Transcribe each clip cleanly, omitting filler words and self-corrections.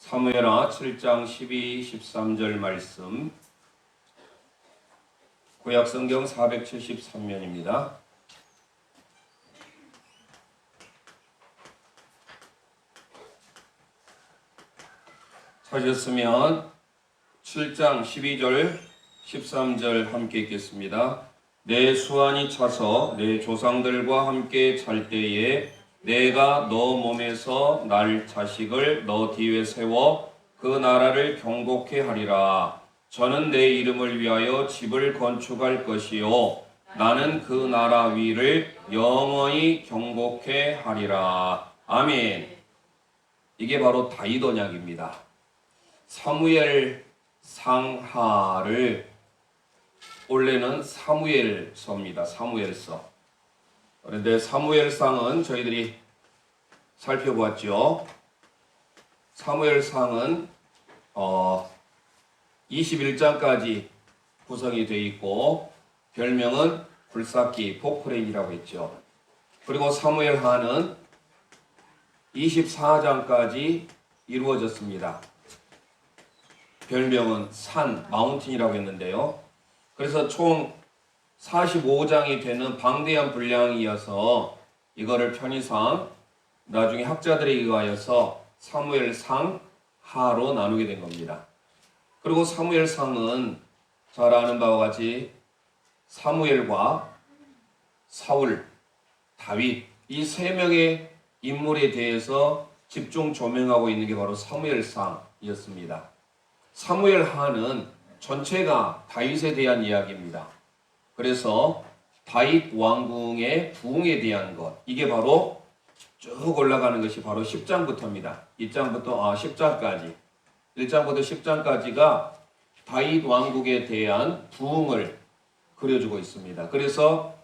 사무엘하 7장 12, 13절 말씀, 구약성경 473면입니다. 찾으셨으면 7장 12절, 13절 함께 읽겠습니다. 내 수완이 차서 내 조상들과 함께 잘 때에 내가 너 몸에서 날 자식을 너 뒤에 세워 그 나라를 경복케 하리라. 저는 내 이름을 위하여 집을 건축할 것이요 나는 그 나라 위를 영원히 경복케 하리라. 아멘. 이게 바로 다윗 언약입니다. 사무엘 상하를 원래는 사무엘서입니다. 사무엘서. 그런데 사무엘상은 저희들이 살펴보았죠. 사무엘상은 21장까지 구성이 되어 있고 별명은 굴삭기, 포크레인이라고 했죠. 그리고 사무엘하는 24장까지 이루어졌습니다. 별명은 산, 마운틴이라고 했는데요. 그래서 총 45장이 되는 방대한 분량이어서 이거를 편의상 나중에 학자들에 의하여서 사무엘상 하로 나누게 된 겁니다. 그리고 사무엘상은 잘 아는 바와 같이 사무엘과 사울, 다윗 이 세 명의 인물에 대해서 집중 조명하고 있는 게 바로 사무엘상이었습니다. 사무엘하는 전체가 다윗에 대한 이야기입니다. 그래서 다윗 왕궁의 부흥에 대한 것, 이게 바로 쭉 올라가는 것이 바로 10장부터입니다. 10장까지 1장부터 10장까지가 다윗 왕국에 대한 부흥을 그려주고 있습니다. 그래서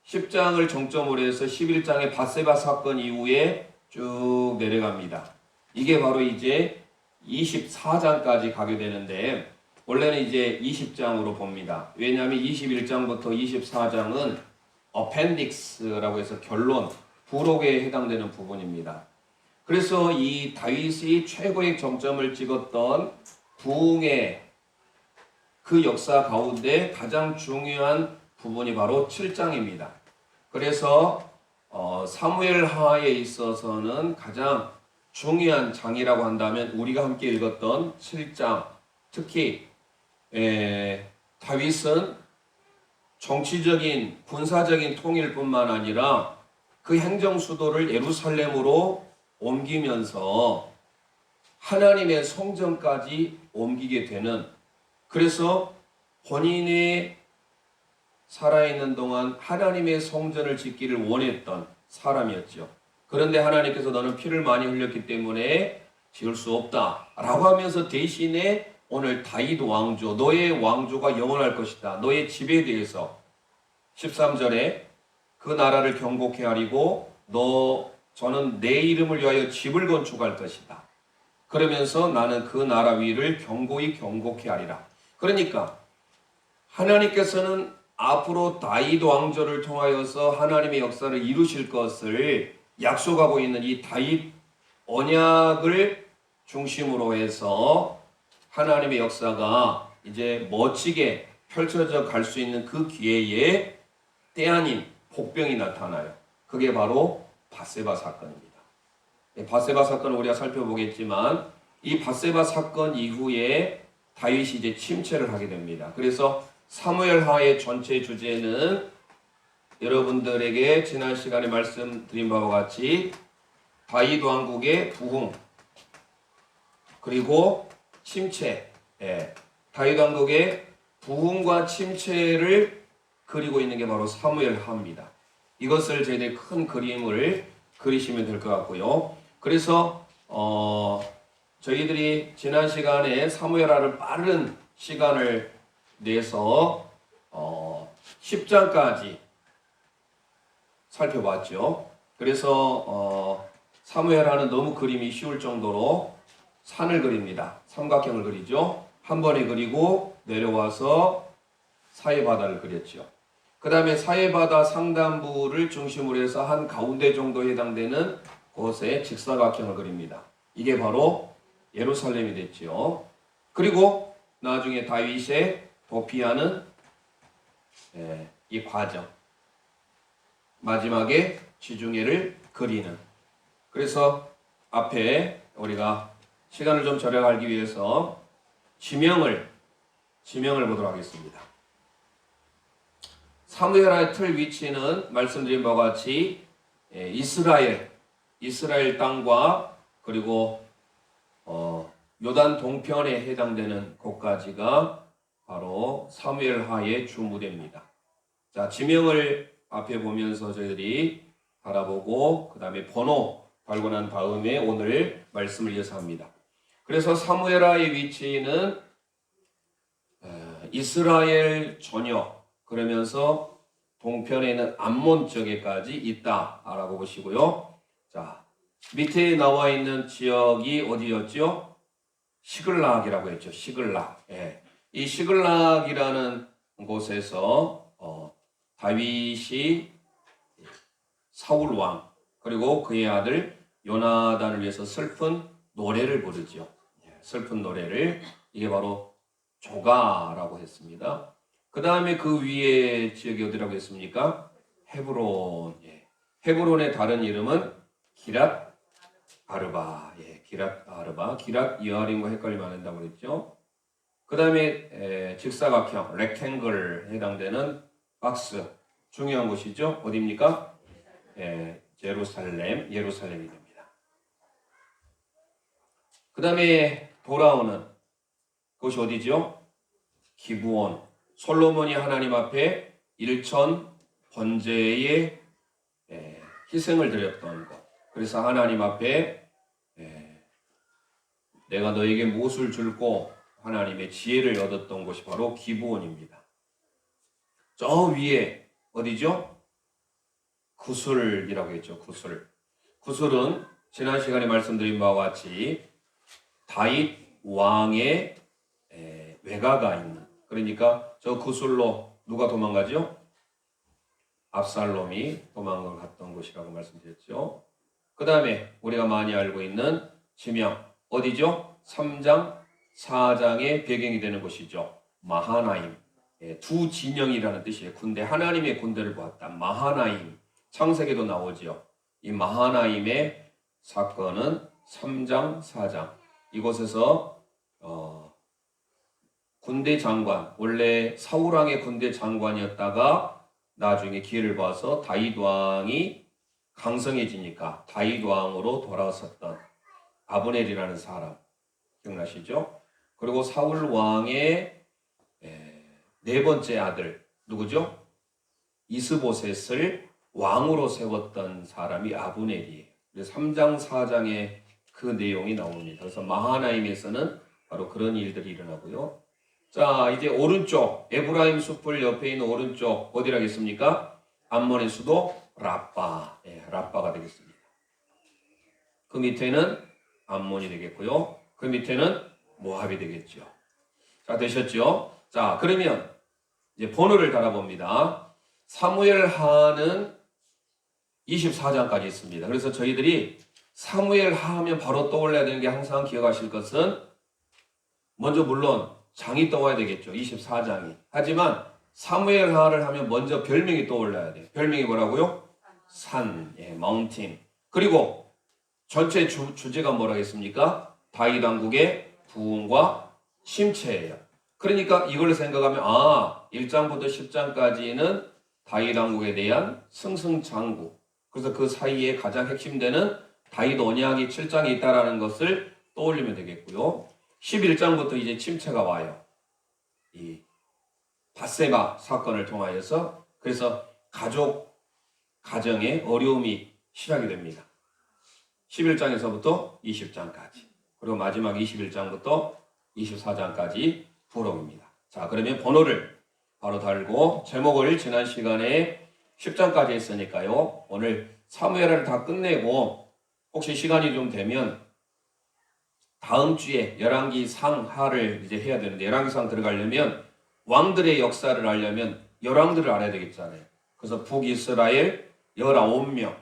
10장을 정점으로 해서 11장의 밧세바 사건 이후에 쭉 내려갑니다. 이게 바로 이제 24장까지 가게 되는데 원래는 이제 20장으로 봅니다. 왜냐하면 21장부터 24장은 어펜딕스라고 해서 결론, 부록에 해당되는 부분입니다. 그래서 이 다윗이 최고의 정점을 찍었던 부흥의 그 역사 가운데 가장 중요한 부분이 바로 7장입니다. 그래서 사무엘하에 있어서는 가장 중요한 장이라고 한다면 우리가 함께 읽었던 7장, 특히 다윗은 정치적인 군사적인 통일뿐만 아니라 그 행정 수도를 예루살렘으로 옮기면서 하나님의 성전까지 옮기게 되는, 그래서 본인이 살아있는 동안 하나님의 성전을 짓기를 원했던 사람이었죠. 그런데 하나님께서 너는 피를 많이 흘렸기 때문에 지을 수 없다 라고 하면서 대신에 오늘 다윗 왕조, 너의 왕조가 영원할 것이다. 너의 집에 대해서 13절에 그 나라를 경복케 하리고 저는 내 이름을 위하여 집을 건축할 것이다. 그러면서 나는 그 나라 위를 경고히 경복케 하리라. 그러니까 하나님께서는 앞으로 다윗 왕조를 통하여서 하나님의 역사를 이루실 것을 약속하고 있는 이 다윗 언약을 중심으로 해서 하나님의 역사가 이제 멋지게 펼쳐져 갈 수 있는 그 기회에 때 아닌 복병이 나타나요. 그게 바로 밧세바 사건입니다. 밧세바 사건을 우리가 살펴보겠지만 이 밧세바 사건 이후에 다윗이 이제 침체를 하게 됩니다. 그래서 사무엘하의 전체 주제는 여러분들에게 지난 시간에 말씀드린 바와 같이 다윗 왕국의 부흥 그리고 침체, 다윗 왕국의 부흥과 침체를 그리고 있는 게 바로 사무엘하입니다. 이것을 저희들이 큰 그림을 그리시면 될 것 같고요. 그래서 저희들이 지난 시간에 사무엘하를 빠른 시간을 내서 10장까지 살펴봤죠. 그래서 사무엘하는 너무 그림이 쉬울 정도로 산을 그립니다. 삼각형을 그리죠. 한 번에 그리고 내려와서 사해바다를 그렸죠. 그 다음에 사해바다 상단부를 중심으로 해서 한 가운데 정도에 해당되는 곳에 직사각형을 그립니다. 이게 바로 예루살렘이 됐죠. 그리고 나중에 다윗의 도피하는 이 과정, 마지막에 지중해를 그리는. 그래서 앞에 우리가 시간을 좀 절약하기 위해서 지명을 보도록 하겠습니다. 사무엘하의 틀 위치는 말씀드린 바와 같이 이스라엘 땅과 그리고 요단 동편에 해당되는 곳까지가 바로 사무엘하의 주무대입니다. 자, 지명을 앞에 보면서 저희들이 바라보고 그 다음에 번호 달고 난 다음에 오늘 말씀을 이어서 합니다. 그래서 사무엘하의 위치는 이스라엘 전역, 그러면서 동편에 있는 암몬 쪽에까지 있다라고 보시고요. 자, 밑에 나와 있는 지역이 어디였죠? 시글락이라고 했죠. 시글락. 예. 이 시글락이라는 곳에서 다윗이 사울 왕 그리고 그의 아들 요나단을 위해서 슬픈 노래를 부르죠. 슬픈 노래를, 이게 바로 조가라고 했습니다. 그 다음에 그 위에 지역이 어디라고 했습니까? 헤브론. 헤브론의 다른 이름은 기랏 아르바. 기랏 아르바. 기랏 여아림과 헷갈리면 안 된다고 그랬죠. 그 다음에 직사각형, 렉탱글 해당되는 박스. 중요한 곳이죠. 어디입니까? 예루살렘이 됩니다. 그 다음에 돌아오는 그것이 어디죠? 기브온. 솔로몬이 하나님 앞에 일천 번제의 희생을 드렸던 것. 그래서 하나님 앞에 내가 너에게 무엇을 줄고 하나님의 지혜를 얻었던 곳이 바로 기브온입니다. 저 위에 어디죠? 구술이라고 했죠. 구술은 지난 시간에 말씀드린 바와 같이 다윗 왕의 외가가 있는, 그러니까 저 구술로 누가 도망가죠? 압살롬이 도망갔던 곳이라고 말씀드렸죠. 그 다음에 우리가 많이 알고 있는 지명 어디죠? 3장 4장의 배경이 되는 곳이죠. 마하나임. 두 진영이라는 뜻이에요. 군대, 하나님의 군대를 보았다. 마하나임. 창세기도 나오죠. 이 마하나임의 사건은 3장 4장. 이곳에서 군대 장관, 원래 사울왕의 군대 장관이었다가 나중에 기회를 봐서 다윗 왕이 강성해지니까 다윗 왕으로 돌아섰던 아브넬이라는 사람 기억나시죠? 그리고 사울 왕의 네 번째 아들 누구죠? 이스보셋을 왕으로 세웠던 사람이 아브넬이에요. 그래서 3장 4장에 그 내용이 나옵니다. 그래서 마하나임에서는 바로 그런 일들이 일어나고요. 자, 이제 오른쪽 에브라임 숲을 옆에 있는 오른쪽 어디라겠습니까? 암몬의 수도 라빠. 라빠가 되겠습니다. 그 밑에는 암몬이 되겠고요. 그 밑에는 모압이 되겠죠. 자, 되셨죠? 자, 그러면 이제 번호를 달아봅니다. 사무엘하는 24장까지 있습니다. 그래서 저희들이 사무엘하 하면 바로 떠올려야 되는 게, 항상 기억하실 것은 먼저 물론 장이 떠와야 되겠죠. 24장이. 하지만 사무엘하를 하면 먼저 별명이 떠올라야 돼요. 별명이 뭐라고요? 산, 마운틴. 그리고 전체 주제가 뭐라겠습니까? 다윗 왕국의 부흥과 침체예요. 그러니까 이걸 생각하면 1장부터 10장까지는 다윗 왕국에 대한 승승장구. 그래서 그 사이에 가장 핵심되는 다윗 언약이 7장에 있다라는 것을 떠올리면 되겠고요. 11장부터 이제 침체가 와요. 이 밧세바 사건을 통하여서. 그래서 가정의 어려움이 시작이 됩니다. 11장에서부터 20장까지. 그리고 마지막 21장부터 24장까지 부록입니다. 자, 그러면 번호를 바로 달고 제목을 지난 시간에 10장까지 했으니까요. 오늘 사무엘하를 다 끝내고 혹시 시간이 좀 되면 다음 주에 열왕기 상하를 이제 해야 되는데, 열왕기 상 들어가려면 왕들의 역사를 알려면 열왕들을 알아야 되겠잖아요. 그래서 북이스라엘 19명,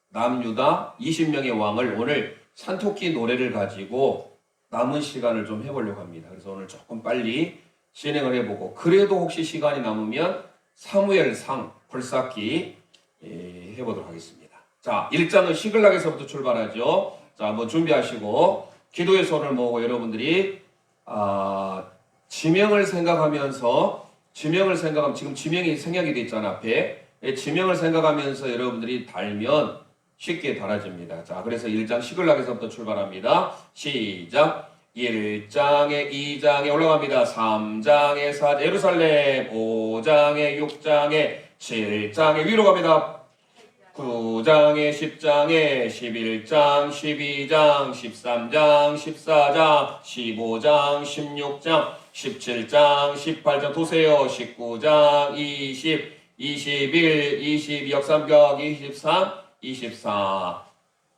남유다 20명의 왕을 오늘 산토끼 노래를 가지고 남은 시간을 좀 해보려고 합니다. 그래서 오늘 조금 빨리 진행을 해보고, 그래도 혹시 시간이 남으면 사무엘상 굴삭기 해보도록 하겠습니다. 자, 1장은 시글락에서부터 출발하죠. 자, 한번 준비하시고 기도의 손을 모으고 여러분들이 지명을 생각하면서, 지금 지명이 생략이 돼 있잖아 앞에. 지명을 생각하면서 여러분들이 달면 쉽게 달아집니다. 자, 그래서 1장 시글락에서부터 출발합니다. 시작. 1장에 2장에 올라갑니다. 3장에 4장 예루살렘, 5장에 6장에 7장에 위로 갑니다. 9장에 10장에 11장 12장 13장 14장 15장 16장 17장 18장 도세요. 19장 20 21 22 역삼격 23 24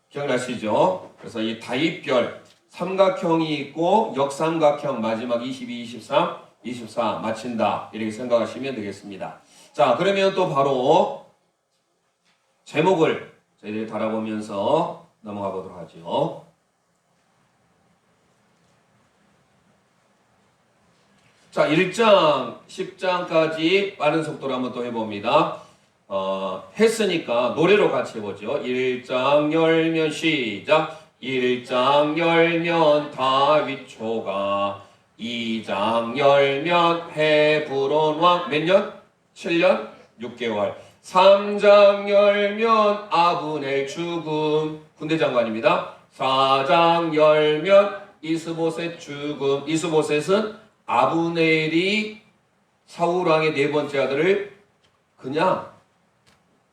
기억나시죠? 그래서 이 다입별 삼각형이 있고 역삼각형 마지막 22 23 24 마친다 이렇게 생각하시면 되겠습니다. 자, 그러면 또 바로 제목을 저희들이 달아보면서 넘어가 보도록 하죠. 자, 1장, 10장까지 빠른 속도로 한번 또 해봅니다. 했으니까 노래로 같이 해보죠. 1장 열면 시작. 1장 열면 다윗 초가, 2장 열면 헤브론 왕 몇 년? 7년? 6개월. 3장 열면 아브넬 죽음, 군대 장관입니다. 4장 열면 이스보셋 죽음. 이스보셋은 아브넬이 사울왕의 네 번째 아들을 그냥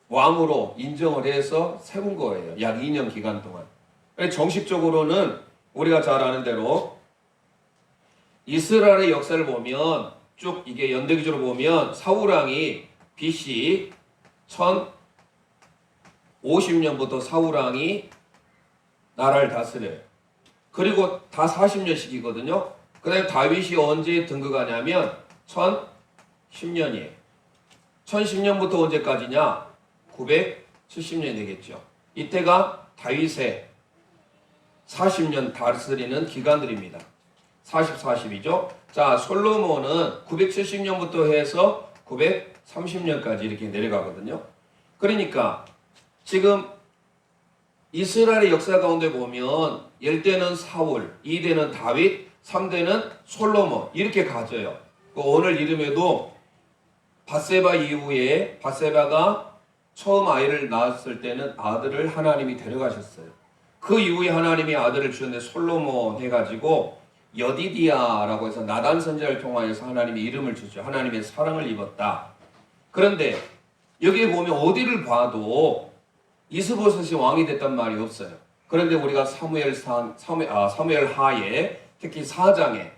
왕으로 인정을 해서 세운 거예요. 약 2년 기간 동안. 정식적으로는 우리가 잘 아는 대로 이스라엘의 역사를 보면 쭉 이게 연대기적으로 보면 사울왕이 BC 1050년부터 사울왕이 나라를 다스려요. 그리고 다 40년씩이거든요. 그 다음에 다윗이 언제 등극하냐면 1010년이에요. 1010년부터 언제까지냐? 970년이 되겠죠. 이때가 다윗의 40년 다스리는 기간들입니다. 40, 40이죠. 자, 솔로몬은 970년부터 해서 930년까지 이렇게 내려가거든요. 그러니까 지금 이스라엘의 역사 가운데 보면 1대는 사울, 2대는 다윗, 3대는 솔로몬 이렇게 가져요. 오늘 이름에도 밧세바 이후에 바세바가 처음 아이를 낳았을 때는 아들을 하나님이 데려가셨어요. 그 이후에 하나님이 아들을 주셨는데 솔로몬 해가지고 여디디아라고 해서 나단 선지자를 통하여서 하나님이 이름을 주죠. 하나님의 사랑을 입었다. 그런데 여기에 보면 어디를 봐도 이스보셋이 왕이 됐단 말이 없어요. 그런데 우리가 사무엘 하에 특히 4장에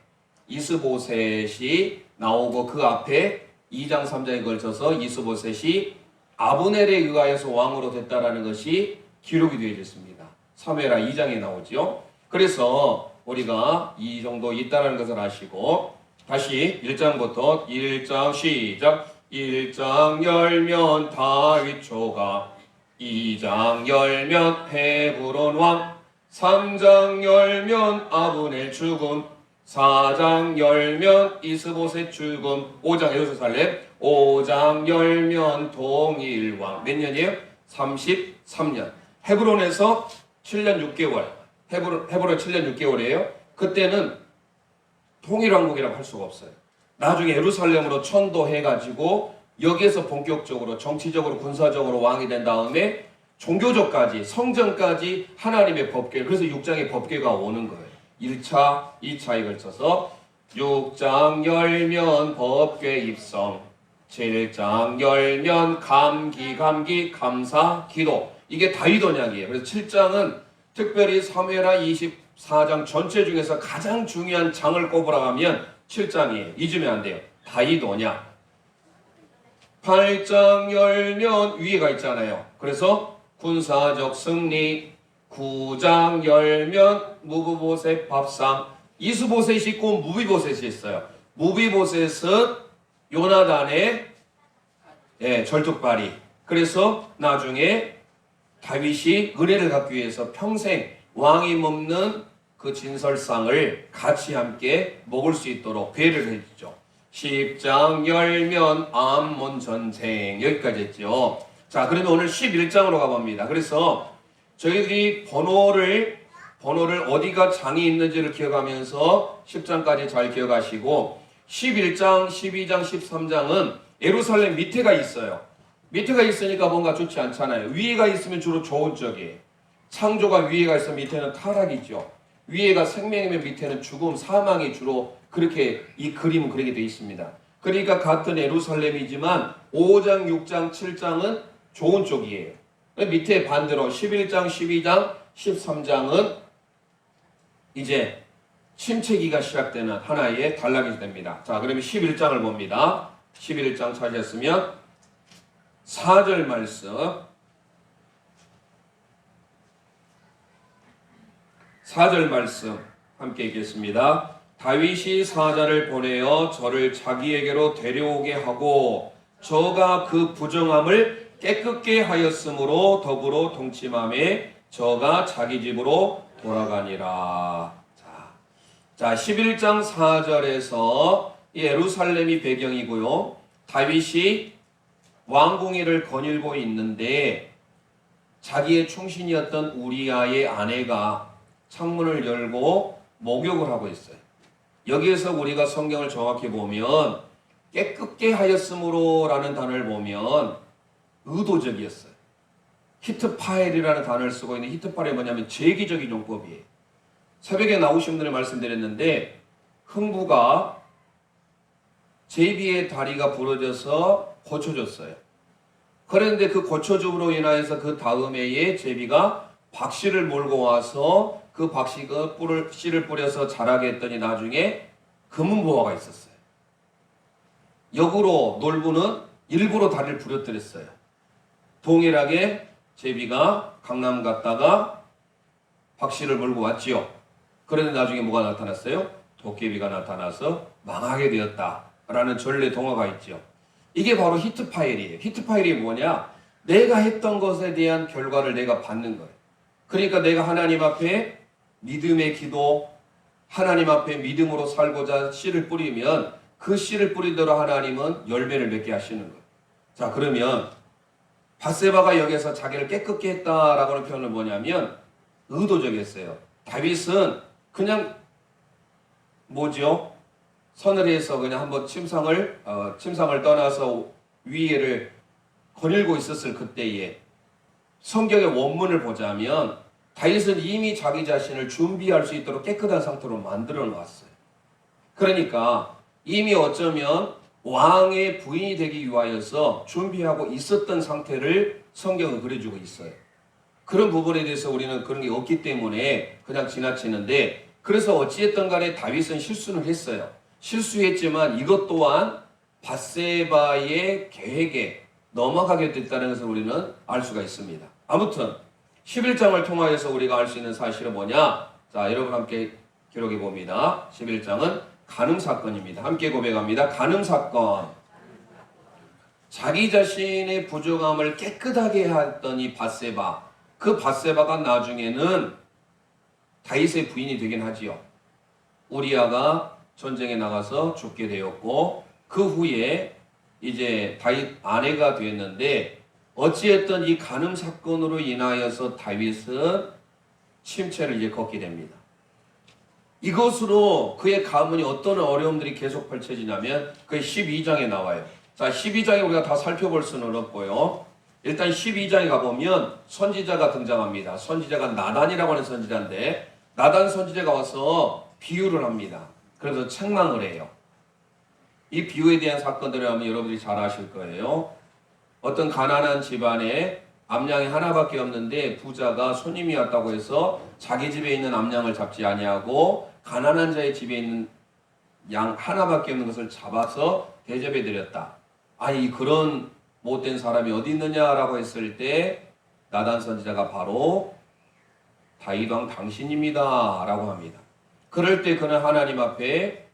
이스보셋이 나오고 그 앞에 2장 3장에 걸쳐서 이스보셋이 아브넬에 의하여서 왕으로 됐다라는 것이 기록이 되어 있습니다. 사무엘하 2장에 나오죠. 그래서 우리가 이 정도 있다는 것을 아시고 다시 1장부터 1장 시작. 1장 열면 다윗 초가, 2장 열면 헤브론 왕, 3장 열면 아브넬 죽음, 4장 열면 이스보셋 죽음, 5장 예루살렘, 5장 열면 동일왕. 몇 년이에요? 33년. 헤브론에서 7년 6개월. 헤브론 7년 6개월이에요. 그때는 통일왕국이라고 할 수가 없어요. 나중에 예루살렘으로 천도해가지고 여기에서 본격적으로 정치적으로 군사적으로 왕이 된 다음에 종교적까지 성전까지 하나님의 법궤, 그래서 6장의 법궤가 오는 거예요. 1차, 2차에 걸쳐서 6장 열면 법궤 입성, 7장 열면 감기 감사 기도. 이게 다윗 언약이에요. 그래서 7장은 특별히 사무엘하 24장 전체 중에서 가장 중요한 장을 꼽으라 하면 7장이에요. 잊으면 안 돼요. 다윗 언약. 8장 열면 위에가 있잖아요. 그래서 군사적 승리. 9장 열면 무비보셋 밥상. 이스보셋이 있고 무비보셋이 있어요. 무비보셋은 요나단의 절뚝발이. 그래서 나중에 다윗이 은혜를 갖기 위해서 평생 왕이 먹는 그 진설상을 같이 함께 먹을 수 있도록 배려를 해주죠. 십장 열면 암몬 전쟁 여기까지 했죠. 자, 그러면 오늘 11장으로 가봅니다. 그래서 저희들이 번호를 어디가 장이 있는지를 기억하면서 10장까지 잘 기억하시고 11장, 12장, 13장은 예루살렘 밑에가 있어요. 밑에가 있으니까 뭔가 좋지 않잖아요. 위에가 있으면 주로 좋은 쪽이에요. 창조가 위에가 있으면 밑에는 타락이죠. 위에가 생명이면 밑에는 죽음, 사망이 주로 그렇게 이 그림은 그렇게 되어 있습니다. 그러니까 같은 예루살렘이지만 5장, 6장, 7장은 좋은 쪽이에요. 밑에 반대로 11장, 12장, 13장은 이제 침체기가 시작되는 하나의 단락이 됩니다. 자, 그러면 11장을 봅니다. 11장 찾으셨으면 4절 말씀 4절 말씀 함께 읽겠습니다. 다윗이 사자를 보내어 저를 자기에게로 데려오게 하고 저가 그 부정함을 깨끗게 하였으므로 더불어 동침함에 저가 자기 집으로 돌아가니라. 자, 11장 4절에서 예루살렘이 배경이고요. 다윗이 왕궁위를 거닐고 있는데 자기의 충신이었던 우리아의 아내가 창문을 열고 목욕을 하고 있어요. 여기에서 우리가 성경을 정확히 보면 깨끗게 하였으므로 라는 단어를 보면 의도적이었어요. 히트파엘이라는 단어를 쓰고 있는 히트파엘이 뭐냐면 제기적인 용법이에요. 새벽에 나오신 분들 말씀드렸는데 흥부가 제비의 다리가 부러져서 고쳐줬어요. 그런데 그 고쳐줌으로 인하여서 그 다음 해에 제비가 박씨를 몰고 와서 그 박씨가 씨를 뿌려서 자라게 했더니 나중에 금은보화가 있었어요. 역으로 놀부는 일부러 다리를 부러뜨렸어요. 동일하게 제비가 강남 갔다가 박씨를 몰고 왔지요. 그런데 나중에 뭐가 나타났어요? 도깨비가 나타나서 망하게 되었다라는 전래 동화가 있죠. 이게 바로 히트파일이에요. 히트파일이 뭐냐? 내가 했던 것에 대한 결과를 내가 받는 거예요. 그러니까 내가 하나님 앞에 믿음의 기도, 하나님 앞에 믿음으로 살고자 씨를 뿌리면 그 씨를 뿌리대로 하나님은 열매를 맺게 하시는 거예요. 자, 그러면 밧세바가 여기서 자기를 깨끗게 했다라고 하는 표현은 뭐냐면 의도적이었어요. 다윗은 그냥 뭐죠? 선을 해서 그냥 한번 침상을 떠나서 위에를 거닐고 있었을 그때에 성경의 원문을 보자면 다윗은 이미 자기 자신을 준비할 수 있도록 깨끗한 상태로 만들어 놨어요. 그러니까 이미 어쩌면 왕의 부인이 되기 위하여서 준비하고 있었던 상태를 성경은 그려주고 있어요. 그런 부분에 대해서 우리는 그런 게 없기 때문에 그냥 지나치는데, 그래서 어찌됐든 간에 다윗은 실수는 했어요. 실수했지만 이것 또한 밧세바의 계획에 넘어가게 됐다는 것을 우리는 알 수가 있습니다. 아무튼 11장을 통하여서 우리가 알 수 있는 사실은 뭐냐? 자, 여러분 함께 기록해 봅니다. 11장은 간음 사건입니다. 함께 고백합니다. 간음 사건. 자기 자신의 부정함을 깨끗하게 했던 이 밧세바, 그 밧세바가 나중에는 다윗의 부인이 되긴 하지요. 우리아가 전쟁에 나가서 죽게 되었고 그 후에 이제 다윗 아내가 되었는데, 어찌했든 이 간음 사건으로 인하여서 다윗은 침체를 이제 걷게 됩니다. 이것으로 그의 가문이 어떤 어려움들이 계속 펼쳐지냐면 그 12장에 나와요. 자, 12장에 우리가 다 살펴볼 수는 없고요. 일단 12장에 가보면 선지자가 등장합니다. 선지자가 나단이라고 하는 선지자인데, 나단 선지자가 와서 비유를 합니다. 그래서 책망을 해요. 이 비유에 대한 사건들을 하면 여러분들이 잘 아실 거예요. 어떤 가난한 집안에 암양이 하나밖에 없는데 부자가 손님이 왔다고 해서 자기 집에 있는 암양을 잡지 아니하고 가난한 자의 집에 있는 양 하나밖에 없는 것을 잡아서 대접해 드렸다. 아니, 그런 못된 사람이 어디 있느냐라고 했을 때 나단 선지자가 바로 다윗 왕 당신입니다 라고 합니다. 그럴 때 그는 하나님 앞에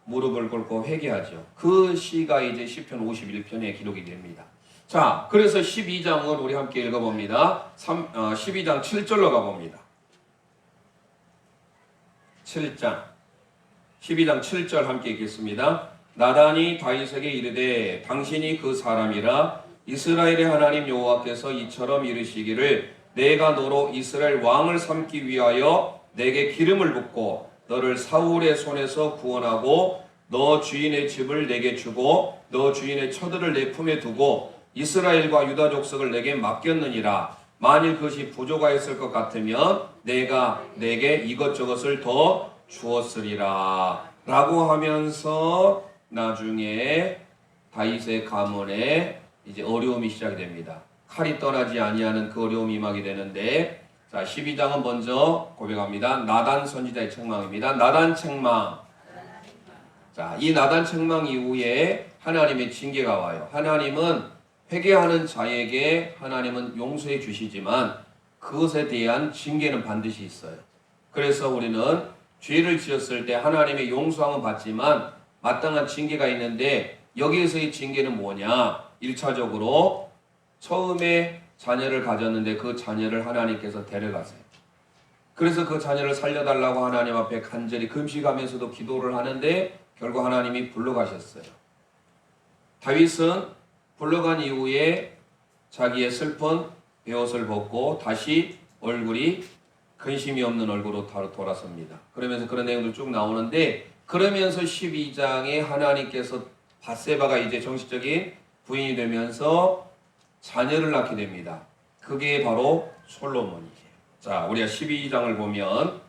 무릎을 꿇고 회개하죠. 그 시가 이제 시편 51편에 기록이 됩니다. 자, 그래서 12장을 우리 함께 읽어봅니다. 12장 7절로 가봅니다. 7장 12장 7절 함께 읽겠습니다. 나단이 다윗에게 이르되 당신이 그 사람이라 이스라엘의 하나님 여호와께서 이처럼 이르시기를 내가 너로 이스라엘 왕을 삼기 위하여 내게 기름을 붓고 너를 사울의 손에서 구원하고 너 주인의 집을 내게 주고 너 주인의 처들을 내 품에 두고 이스라엘과 유다 족속을 내게 맡겼느니라. 만일 그것이 부족하였을 것 같으면 내가 내게 이것저것을 더 주었으리라 라고 하면서 나중에 다윗의 가문에 이제 어려움이 시작이 됩니다. 칼이 떠나지 아니하는 그 어려움이 임하게 되는데, 자 12장은 먼저 고백합니다. 나단 선지자의 책망입니다. 나단 책망. 자, 이 나단 책망 이후에 하나님의 징계가 와요. 하나님은 회개하는 자에게 하나님은 용서해 주시지만 그것에 대한 징계는 반드시 있어요. 그래서 우리는 죄를 지었을 때 하나님의 용서함은 받지만 마땅한 징계가 있는데, 여기에서의 징계는 뭐냐? 1차적으로 처음에 자녀를 가졌는데 그 자녀를 하나님께서 데려가세요. 그래서 그 자녀를 살려달라고 하나님 앞에 간절히 금식하면서도 기도를 하는데 결국 하나님이 불러가셨어요. 다윗은 불러간 이후에 자기의 슬픈 베옷을 벗고 다시 얼굴이 근심이 없는 얼굴로 돌아섭니다. 그러면서 그런 내용들 쭉 나오는데, 그러면서 12장에 하나님께서 밧세바가 이제 정식적인 부인이 되면서 자녀를 낳게 됩니다. 그게 바로 솔로몬이에요. 자, 우리가 12장을 보면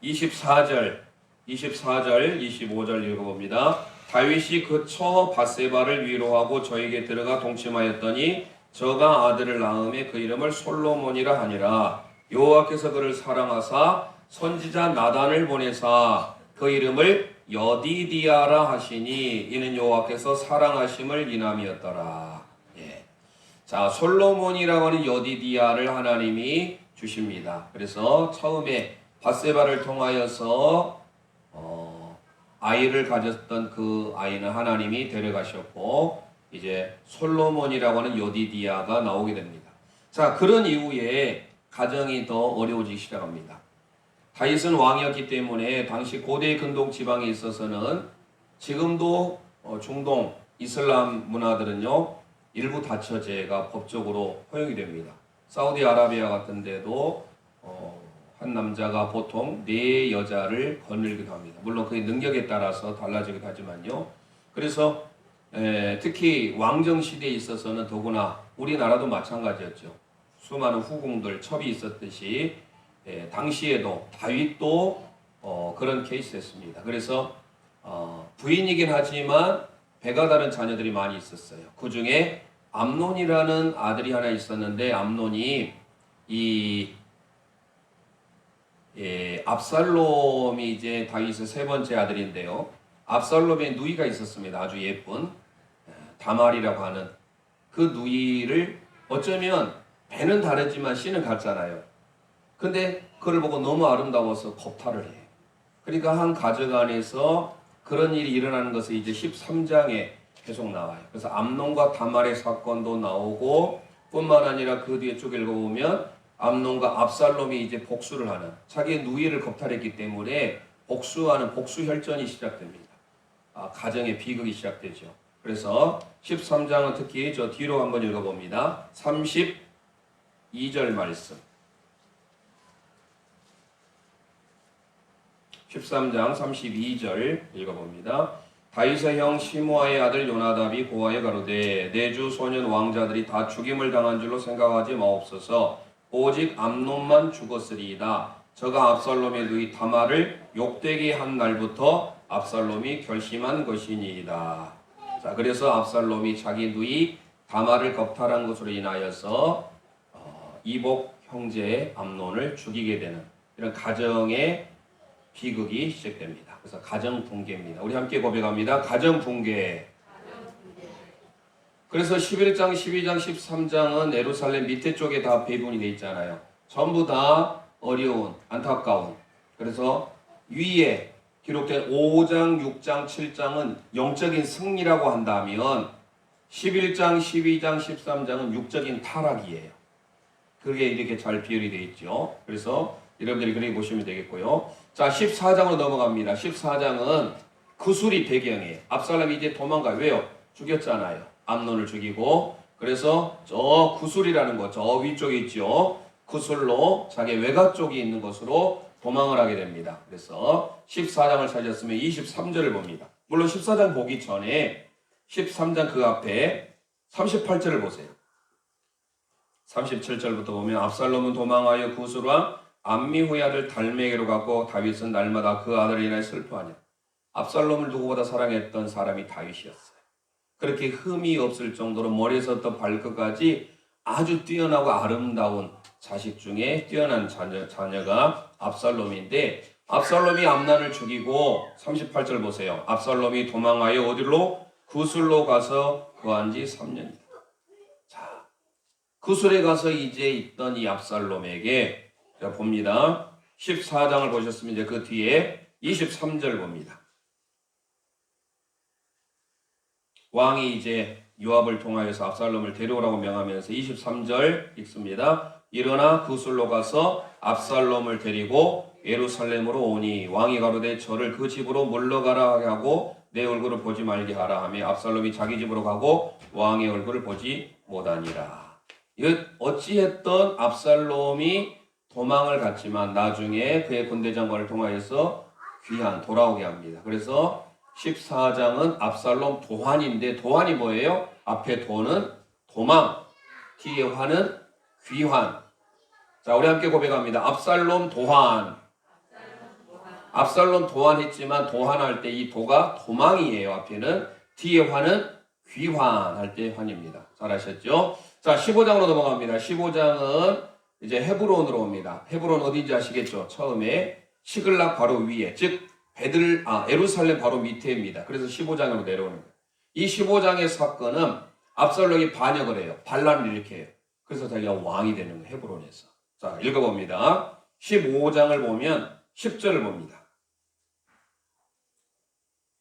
24절, 25절 읽어봅니다. 다윗이 그쳐 밧세바를 위로하고 저에게 들어가 동침하였더니 저가 아들을 낳음에 그 이름을 솔로몬이라 하니라. 여호와께서 그를 사랑하사 선지자 나단을 보내사 그 이름을 여디디아라 하시니 이는 여호와께서 사랑하심을 인함이었더라. 예. 자, 솔로몬이라고 하는 여디디아를 하나님이 주십니다. 그래서 처음에 밧세바를 통하여서 아이를 가졌던 그 아이는 하나님이 데려가셨고 이제 솔로몬이라고 하는 여디디아가 나오게 됩니다. 자, 그런 이후에 가정이 더 어려워지기 시작합니다. 다윗은 왕이었기 때문에 당시 고대 근동 지방에 있어서는 지금도 중동 이슬람 문화들은요 일부 다처제가 법적으로 허용이 됩니다. 사우디아라비아 같은 데도 한 남자가 보통 4 여자를 거느리기도 합니다. 물론 그의 능력에 따라서 달라지기도 하지만요. 그래서 특히 왕정 시대에 있어서는 더구나 우리나라도 마찬가지였죠. 수많은 후궁들 첩이 있었듯이 당시에도 다윗도 그런 케이스였습니다. 그래서 부인이긴 하지만 배가 다른 자녀들이 많이 있었어요. 그 중에 암논이라는 아들이 하나 있었는데 암논이 압살롬이 이제 다윗의 3번째 아들인데요. 압살롬의 누이가 있었습니다. 아주 예쁜 다말이라고 하는 그 누이를 어쩌면 배는 다르지만 씨는 같잖아요. 근데 그를 보고 너무 아름다워서 겁탈을 해요. 그러니까 한 가정 안에서 그런 일이 일어나는 것이 이제 13장에 계속 나와요. 그래서 암논과 다말의 사건도 나오고 뿐만 아니라 그 뒤에 쭉 읽어보면 암논과 압살롬이 이제 복수를 하는, 자기의 누이를 겁탈했기 때문에 복수하는 복수혈전이 시작됩니다. 가정의 비극이 시작되죠. 그래서 13장은 특히 저 뒤로 한번 읽어봅니다. 32절 말씀. 13장 32절 읽어봅니다. 다윗의 형 시므아의 아들 요나답이 고하여 가로되 내 주 소년 왕자들이 다 죽임을 당한 줄로 생각하지 마옵소서. 오직 암논만 죽었으리이다. 저가 압살롬의 누이 다말을 욕되게 한 날부터 압살롬이 결심한 것이니이다. 자, 그래서 압살롬이 자기 누이 다말을 겁탈한 것으로 인하여서 이복 형제 암논을 죽이게 되는 이런 가정의 비극이 시작됩니다. 그래서 가정 붕괴입니다. 우리 함께 고백합니다. 가정 붕괴. 그래서 11장, 12장, 13장은 예루살렘 밑에 쪽에 다 배분이 되어 있잖아요. 전부 다 어려운, 안타까운. 그래서 위에 기록된 5장, 6장, 7장은 영적인 승리라고 한다면 11장, 12장, 13장은 육적인 타락이에요. 그 그게 이렇게 잘 비율이 되어 있죠. 그래서 여러분들이 그렇게 보시면 되겠고요. 자, 14장으로 넘어갑니다. 14장은 구술이 배경이에요. 압살롬이 이제 도망가요. 왜요? 죽였잖아요. 암논을 죽이고. 그래서 저 구술이라는 거, 저 위쪽에 있죠. 구술로 자기 외가 쪽에 있는 곳으로 도망을 하게 됩니다. 그래서 14장을 찾았으면 23절을 봅니다. 물론 14장 보기 전에 13장 그 앞에 38절을 보세요. 37절부터 보면 압살롬은 도망하여 구술왕 암미후의 아들 달메게로 갔고 다윗은 날마다 그 아들을 인하여 슬퍼하냐. 압살롬을 누구보다 사랑했던 사람이 다윗이었어요. 그렇게 흠이 없을 정도로 머리에서부터 발끝까지 아주 뛰어나고 아름다운 자식 중에 뛰어난 자녀가 압살롬인데, 압살롬이 암난을 죽이고 38절 보세요. 압살롬이 도망하여 어디로? 구술로 가서 거한 지 3년이다. 자, 구술에 가서 이제 있던 이 압살롬에게 자 봅니다. 14장을 보셨으면 이제 그 뒤에 23절 봅니다. 왕이 이제 요압을 통하여서 압살롬을 데려오라고 명하면서 23절 읽습니다. 일어나 구술로 가서 압살롬을 데리고 예루살렘으로 오니 왕이 가로되 저를 그 집으로 물러가라 하고 내 얼굴을 보지 말게 하라 하며 압살롬이 자기 집으로 가고 왕의 얼굴을 보지 못하니라. 어찌했던 압살롬이 도망을 갔지만 나중에 그의 군대 장관을 통하여서 돌아오게 합니다. 그래서 14장은 압살롬 도환인데, 도환이 뭐예요? 앞에 도는 도망, 뒤에 환은 귀환. 자, 우리 함께 고백합니다. 압살롬 도환. 압살롬 도환했지만 도환할 때 이 도가 도망이에요. 앞에는. 뒤에 환은 귀환할 때 환입니다. 잘 아셨죠? 자, 15장으로 넘어갑니다. 15장은 이제 헤브론으로 옵니다. 헤브론 어딘지 아시겠죠? 처음에 시글락 바로 위에, 즉 예루살렘 바로 밑에입니다. 그래서 15장으로 내려오는 거예요. 이 15장의 사건은 압살롬이 반역을 해요. 반란을 일으켜요. 그래서 자기가 왕이 되는 거예요. 헤브론에서. 자, 읽어봅니다. 15장을 보면 10절을 봅니다.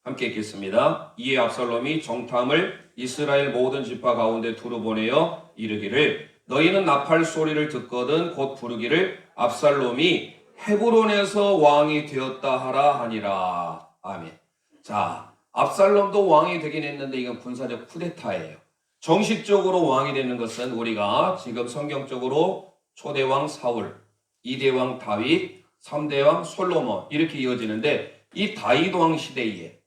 함께 읽겠습니다. 이에 압살롬이 정탐을 이스라엘 모든 지파 가운데 두루 보내어 이르기를 너희는 나팔 소리를 듣거든 곧 부르기를 압살롬이 헤브론에서 왕이 되었다 하라 하니라. 아멘. 자, 압살롬도 왕이 되긴 했는데 이건 군사적 쿠데타예요. 정식적으로 왕이 되는 것은 우리가 지금 성경적으로 초대왕 사울, 2대왕 다윗, 3대왕 솔로몬 이렇게 이어지는데, 이 다윗 왕 시대에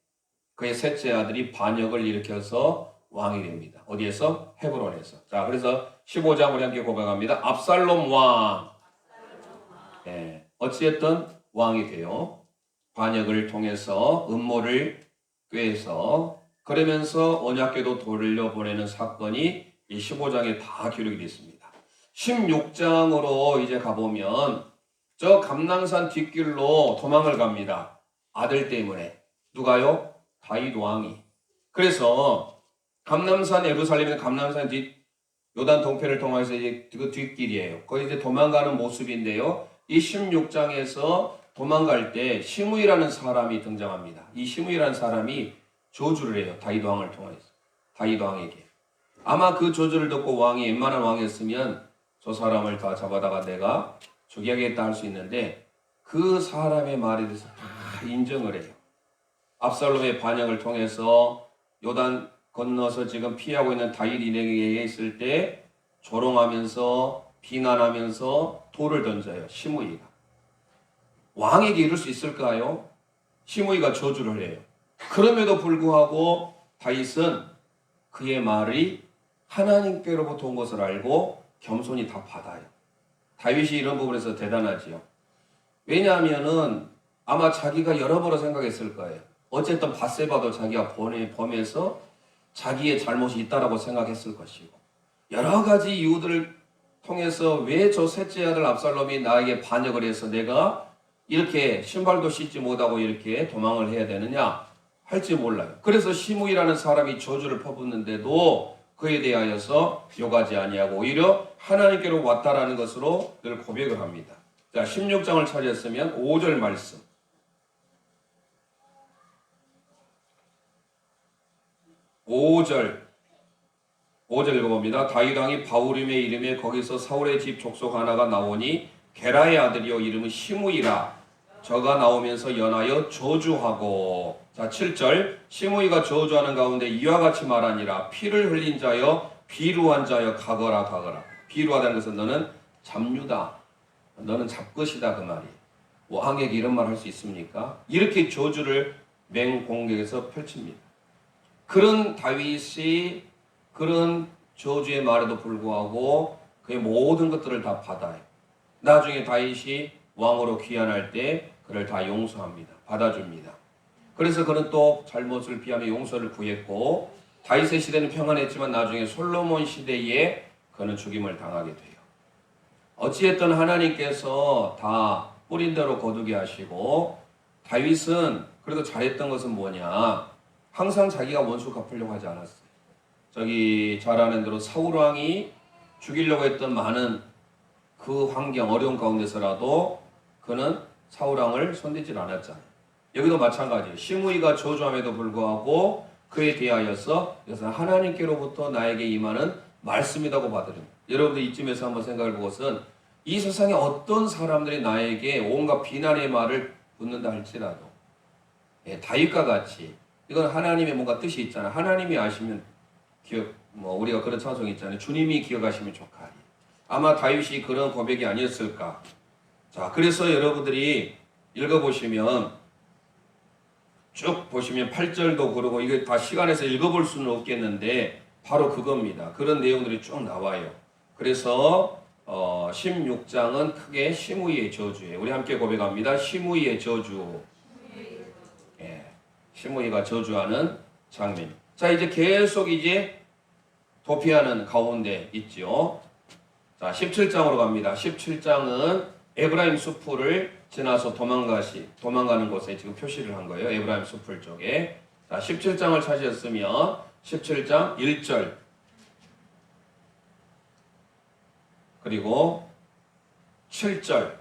그의 셋째 아들이 반역을 일으켜서 왕이 됩니다. 어디에서? 헤브론에서. 자, 그래서 15장 우리 함께 고백합니다. 압살롬 왕. 네, 어찌했든 왕이 돼요. 반역을 통해서 음모를 꾀해서 그러면서 언약궤도 돌려보내는 사건이 이 15장에 다 기록이 되어 있습니다. 16장으로 이제 가보면 저 감낭산 뒷길로 도망을 갑니다. 아들 때문에. 누가요? 다윗 왕이. 그래서 감람산, 예루살렘의 감람산 요단 동편을 통해서 이제 그 뒷길이에요. 거기 이제 도망가는 모습인데요. 이 16장에서 도망갈 때 시므이라는 사람이 등장합니다. 이 시므이라는 사람이 저주를 해요. 다윗 왕을 통해서. 다윗 왕에게. 아마 그 저주를 듣고 왕이 웬만한 왕이었으면 저 사람을 다 잡아다가 내가 죽여야겠다 할 수 있는데, 그 사람의 말에 대해서 다 인정을 해요. 압살롬의 반역을 통해서 요단 건너서 지금 피하고 있는 다윗 일행에게 있을 때 조롱하면서 비난하면서 돌을 던져요. 시므이가. 왕에게 이럴 수 있을까요? 시므이가 저주를 해요. 그럼에도 불구하고 다윗은 그의 말이 하나님께로부터 온 것을 알고 겸손히 다 받아요. 다윗이 이런 부분에서 대단하지요. 왜냐하면은 아마 자기가 여러모로 생각했을 거예요. 어쨌든 밧세바도 자기가 범해서 자기의 잘못이 있다라고 생각했을 것이고, 여러 가지 이유들을 통해서 왜 저 셋째 아들 압살롬이 나에게 반역을 해서 내가 이렇게 신발도 씻지 못하고 이렇게 도망을 해야 되느냐 할지 몰라요. 그래서 시므이라는 사람이 저주를 퍼붓는데도 그에 대하여서 욕하지 아니하고 오히려 하나님께로 왔다라는 것으로 늘 고백을 합니다. 자, 16장을 찾았으면 5절 말씀. 5절 5절 읽어봅니다. 다윗 왕이 바후림의 이름에 거기서 사울의 집 족속 하나가 나오니 게라의 아들이요 이름은 시므이라. 저가 나오면서 연하여 저주하고. 자 7절 시므이가 저주하는 가운데 이와 같이 말하니라. 피를 흘린 자여 비루한 자여 가거라 가거라. 비루하다는 것은 너는 잡류다. 너는 잡것이다 그 말이. 왕에게 이런 말 할 수 있습니까? 이렇게 저주를 맹공격에서 펼칩니다. 그런 다윗이 그런 저주의 말에도 불구하고 그의 모든 것들을 다 받아요. 나중에 다윗이 왕으로 귀환할 때 그를 다 용서합니다. 받아줍니다. 그래서 그는 또 잘못을 비하며 용서를 구했고 다윗의 시대는 평안했지만 나중에 솔로몬 시대에 그는 죽임을 당하게 돼요. 어찌했든 하나님께서 다 뿌린 대로 거두게 하시고 다윗은 그래도 잘했던 것은 뭐냐? 항상 자기가 원수 갚으려고 하지 않았어요. 저기 잘 아는 대로 사울 왕이 죽이려고 했던 많은 그 환경 어려운 가운데서라도 그는 사울 왕을 손대질 않았잖아요. 여기도 마찬가지예요. 시므이가 저주함에도 불구하고 그에 대하여서 이것은 하나님께로부터 나에게 임하는 말씀이라고 받으릅니다. 여러분들 이쯤에서 한번 생각해 보것은 이 세상에 어떤 사람들이 나에게 온갖 비난의 말을 붙는다 할지라도 다윗과 같이 이건 하나님의 뭔가 뜻이 있잖아요. 하나님이 아시면 우리가 그런 찬송이 있잖아요. 주님이 기억하시면 좋하리. 아마 다윗이 그런 고백이 아니었을까. 자, 그래서 여러분들이 읽어보시면 쭉 보시면 8절도 그러고 이게 다 시간에서 읽어볼 수는 없겠는데 바로 그겁니다. 그런 내용들이 쭉 나와요. 그래서 16장은 크게 시므이의 저주예요. 우리 함께 고백합니다. 시므이의 저주. 시므이가 저주하는 장면. 자, 이제 계속 이제 도피하는 가운데 있죠. 자, 17장으로 갑니다. 17장은 에브라임 숲을 지나서 도망가는 곳에 지금 표시를 한 거예요. 에브라임 숲을 쪽에. 자, 17장을 찾으셨으면 17장 1절 그리고 7절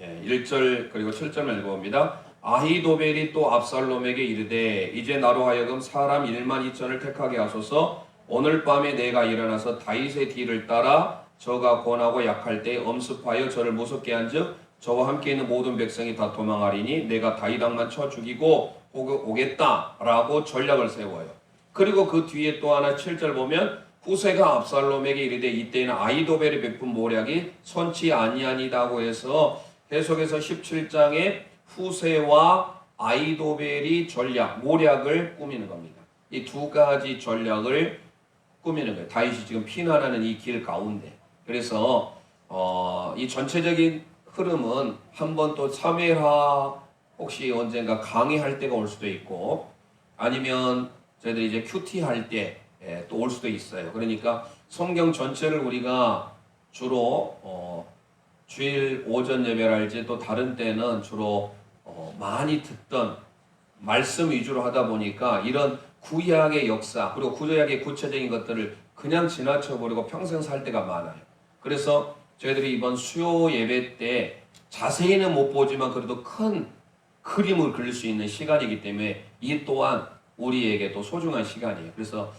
1절 그리고 7절을 읽어봅니다. 아히도벨이 또 압살롬에게 이르되 이제 나로 하여금 사람 1만 2천을 택하게 하소서. 오늘 밤에 내가 일어나서 다윗의 뒤를 따라 저가 권하고 약할 때 엄습하여 저를 무섭게 한즉 저와 함께 있는 모든 백성이 다 도망하리니 내가 다윗 왕만 쳐 죽이고 오겠다라고 전략을 세워요. 그리고 그 뒤에 또 하나 7절 보면 후세가 압살롬에게 이르되 이때는 아히도벨이 베푼 모략이 선치 아니하니다고 해서 계속해서 17장에 후세와 아히도벨이 모략을 꾸미는 겁니다. 이 두 가지 전략을 꾸미는 거예요. 다윗이 지금 피난하는 이 길 가운데. 그래서 이 전체적인 흐름은 한번 또 사메라 혹시 언젠가 강의할 때가 올 수도 있고 아니면 저희들이 이제 큐티 할 때 또 올 수도 있어요. 그러니까 성경 전체를 우리가 주로 주일 오전 예배랄지 또 다른 때는 주로 많이 듣던 말씀 위주로 하다 보니까 이런 구약의 역사 그리고 구약의 구체적인 것들을 그냥 지나쳐버리고 평생 살 때가 많아요. 그래서 저희들이 이번 수요 예배 때 자세히는 못 보지만 그래도 큰 그림을 그릴 수 있는 시간이기 때문에 이 또한 우리에게 또 소중한 시간이에요. 그래서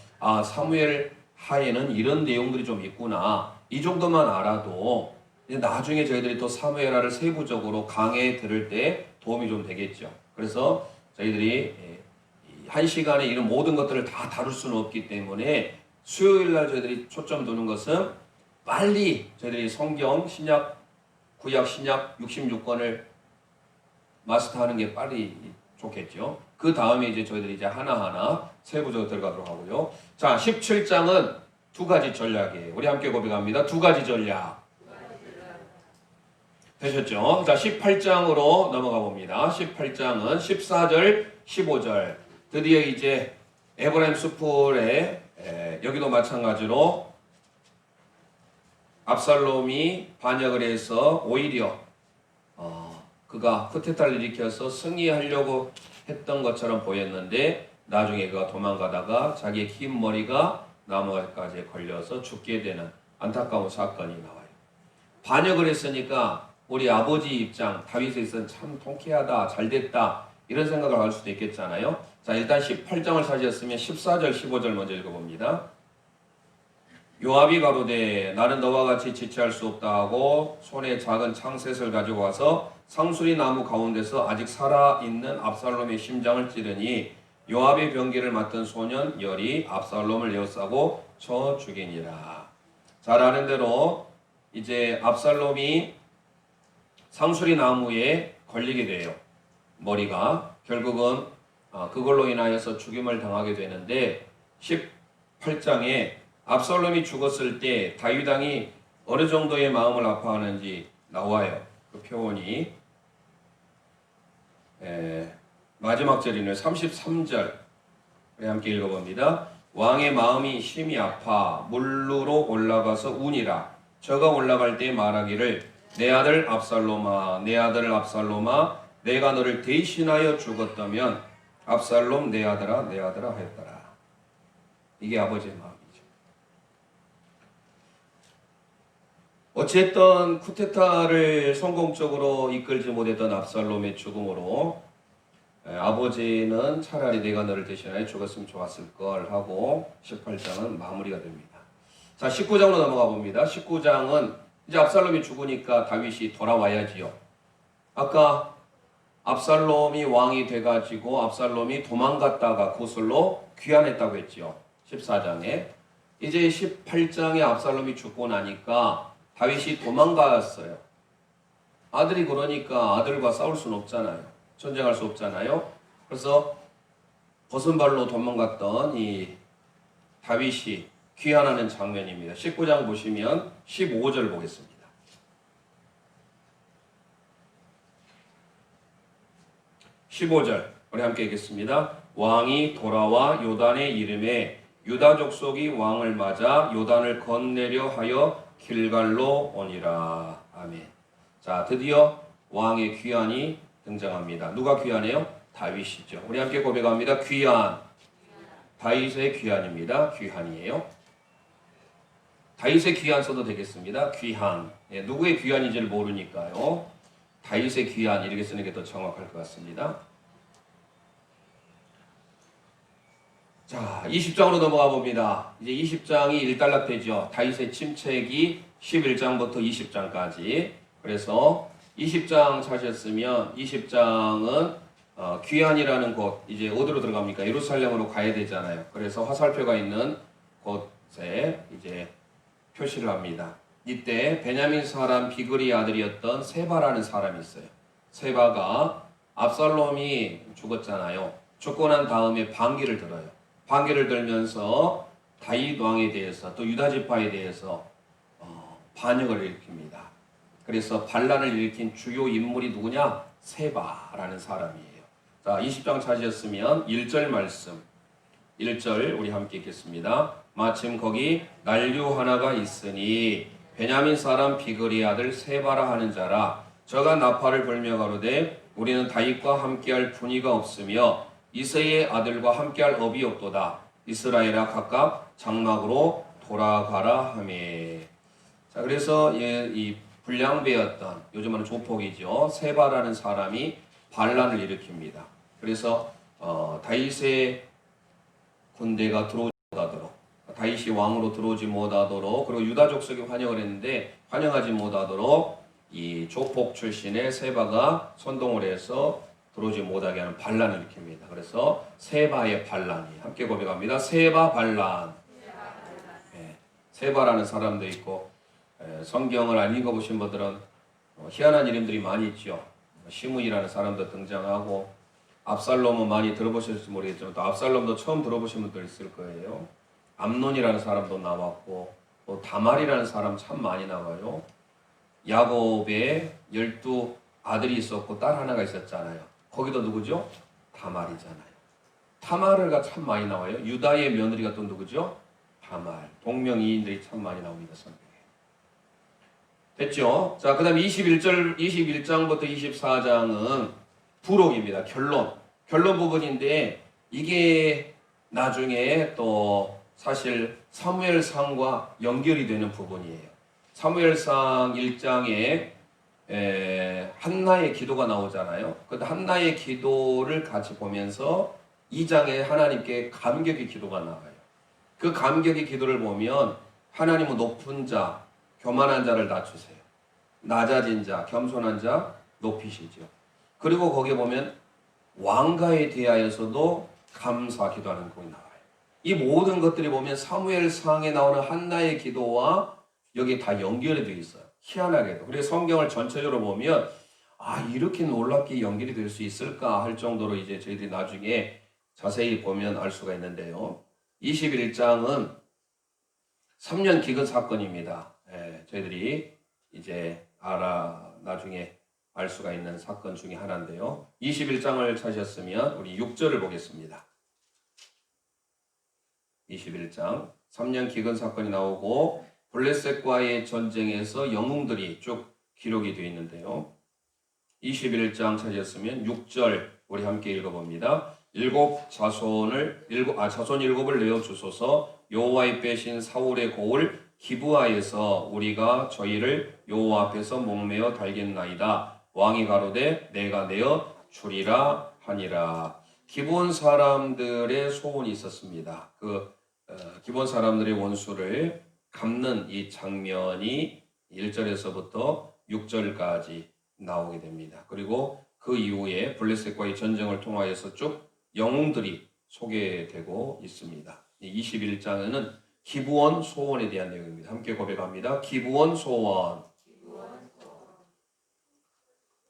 사무엘 하에는 이런 내용들이 좀 있구나. 이 정도만 알아도 나중에 저희들이 또 사무엘하를 세부적으로 강해 들을 때 도움이 좀 되겠죠. 그래서 저희들이 한 시간에 이런 모든 것들을 다 다룰 수는 없기 때문에 수요일 날 저희들이 초점 두는 것은 빨리 저희들이 성경, 신약, 구약, 신약 66권을 마스터하는 게 빨리 좋겠죠. 그 다음에 이제 저희들이 이제 하나하나 세부적으로 들어가도록 하고요. 자, 17장은 두 가지 전략이에요. 우리 함께 고백합니다. 두 가지 전략. 되셨죠? 자, 18장으로 넘어가 봅니다. 18장은 14절, 15절. 드디어 이제 에브라임 숲에 여기도 마찬가지로 압살롬이 반역을 해서 오히려 그가 쿠데타를 일으켜서 승리하려고 했던 것처럼 보였는데 나중에 그가 도망가다가 자기의 긴 머리가 나무까지 걸려서 죽게 되는 안타까운 사건이 나와요. 반역을 했으니까 우리 아버지 입장 다윗에 있어서 참 통쾌하다 잘됐다 이런 생각을 할 수도 있겠잖아요. 자, 일단 18장을 찾으셨으면 14절 15절 먼저 읽어봅니다. 요압이 가로되 나는 너와 같이 지체할 수 없다 하고 손에 작은 창셋을 가지고 와서 상수리 나무 가운데서 아직 살아있는 압살롬의 심장을 찌르니 요압의 병기를 맡은 소년 열이 압살롬을 에워싸고 쳐 죽이니라. 잘 아는 대로 이제 압살롬이 상수리 나무에 걸리게 돼요. 머리가 결국은 그걸로 인하여서 죽임을 당하게 되는데 18장에 압살롬이 죽었을 때 다윗 왕이 어느 정도의 마음을 아파하는지 나와요. 그 표현이 마지막 절이네요. 33절 우리 함께 읽어봅니다. 왕의 마음이 심히 아파 물루로 올라가서 우니라. 저가 올라갈 때 말하기를 내 아들 압살롬아 내 아들 압살롬아 내가 너를 대신하여 죽었다면 압살롬 내 아들아 하였더라. 이게 아버지의 마음이죠. 어쨌든 쿠데타를 성공적으로 이끌지 못했던 압살롬의 죽음으로 아버지는 차라리 내가 너를 대신하여 죽었으면 좋았을 걸 하고 18장은 마무리가 됩니다. 자, 19장으로 넘어가 봅니다. 19장은 이제 압살롬이 죽으니까 다윗이 돌아와야지요. 아까 압살롬이 왕이 돼가지고 압살롬이 도망갔다가 고슬로 귀환했다고 했죠. 14장에. 이제 18장에 압살롬이 죽고 나니까 다윗이 도망갔어요. 아들이 그러니까 아들과 싸울 수는 없잖아요. 전쟁할 수 없잖아요. 그래서 벗은발로 도망갔던 이 다윗이 귀환하는 장면입니다. 19장 보시면 15절 보겠습니다. 15절 우리 함께 읽겠습니다. 왕이 돌아와 요단의 이름에 유다 족속이 왕을 맞아 요단을 건네려 하여 길갈로 오니라. 아멘. 자, 드디어 왕의 귀환이 등장합니다. 누가 귀환해요? 다윗이죠. 우리 함께 고백합니다. 귀환. 다윗의 귀환입니다. 귀환이에요. 다윗의 귀환 써도 되겠습니다. 귀환. 예, 누구의 귀환인지를 모르니까요. 다윗의 귀환 이렇게 쓰는 게 더 정확할 것 같습니다. 자, 20장으로 넘어가 봅니다. 이제 20장이 일단락되죠. 다윗의 침책이 11장부터 20장까지. 그래서 20장 찾으셨으면 20장은 귀환이라는 곳, 이제 어디로 들어갑니까? 예루살렘으로 가야 되잖아요. 그래서 화살표가 있는 곳에 이제 표시를 합니다. 이때 베냐민 사람 비그리 아들이었던 세바라는 사람이 있어요. 세바가 압살롬이 죽었잖아요. 죽고 난 다음에 반기를 들어요. 반기를 들면서 다윗 왕에 대해서 또 유다 지파에 대해서 반역을 일으킵니다. 그래서 반란을 일으킨 주요 인물이 누구냐? 세바라는 사람이에요. 자, 20장 찾으셨으면 1절 말씀 1절 우리 함께 읽겠습니다. 마침 거기 난류 하나가 있으니 베냐민 사람 비그리 아들 세바라 하는 자라. 저가 나팔을 불며 가로되 우리는 다윗과 함께할 분이가 없으며 이새의 아들과 함께할 업이 없도다. 이스라엘아 각각 장막으로 돌아가라 하매. 자, 그래서 이 불량배였던 요즘은 조폭이죠. 세바라는 사람이 반란을 일으킵니다. 그래서 다윗의 군대가 들어오지 못하도록, 다윗이 왕으로 들어오지 못하도록, 그리고 유다 족속이 환영을 했는데 환영하지 못하도록 이 조폭 출신의 세바가 선동을 해서 들어오지 못하게 하는 반란을 일으킵니다. 그래서 세바의 반란이 함께 고백합니다. 세바 반란. 네, 세바라는 사람도 있고 성경을 안 읽어보신 분들은 희한한 이름들이 많이 있죠. 시므이라는 사람도 등장하고 압살롬은 많이 들어보실지 모르겠지만 또 압살롬도 처음 들어보신 분들 있을 거예요. 암논이라는 사람도 나왔고 또 다말이라는 사람 참 많이 나와요. 야곱의 12 아들이 있었고 딸 하나가 있었잖아요. 거기도 누구죠? 다말이잖아요. 타마르가 참 많이 나와요. 유다의 며느리가 또 누구죠? 다말. 동명이인들이 참 많이 나옵니다. 성경에. 됐죠? 자, 그 다음에 21장부터 24장은 부록입니다. 결론 부분인데 이게 나중에 또 사실 사무엘상과 연결이 되는 부분이에요. 사무엘상 1장에 한나의 기도가 나오잖아요. 근데 한나의 기도를 같이 보면서 2장에 하나님께 감격의 기도가 나와요. 그 감격의 기도를 보면 하나님은 높은 자, 교만한 자를 낮추세요. 낮아진 자, 겸손한 자 높이시죠. 그리고 거기에 보면 왕가에 대하여서도 감사 기도하는 곡이 나와요. 이 모든 것들이 보면 사무엘상에 나오는 한나의 기도와 여기 다 연결이 되어 있어요. 희한하게도. 그래서 성경을 전체적으로 보면 이렇게 놀랍게 연결이 될 수 있을까 할 정도로 이제 저희들이 나중에 자세히 보면 알 수가 있는데요. 21장은 3년 기근 사건입니다. 저희들이 이제 나중에 알 수가 있는 사건 중에 하나인데요. 21장을 찾으셨으면 우리 6절을 보겠습니다. 21장 3년 기근 사건이 나오고 블레셋과의 전쟁에서 영웅들이 쭉 기록이 되어 있는데요. 21장 찾으셨으면 6절 우리 함께 읽어봅니다. 자손 7을 내어 주소서. 여호와의 빼신 사울의 고을 기브아에서 우리가 저희를 여호와 앞에서 목매어 달겠나이다. 왕이 가로되 내가 내어 주리라 하니라. 기브온 사람들의 소원이 있었습니다. 기브온 사람들의 원수를 갚는 이 장면이 1절에서부터 6절까지 나오게 됩니다. 그리고 그 이후에 블레셋과의 전쟁을 통하여서 쭉 영웅들이 소개되고 있습니다. 21장에는 기브온 소원에 대한 내용입니다. 함께 고백합니다. 기브온 소원.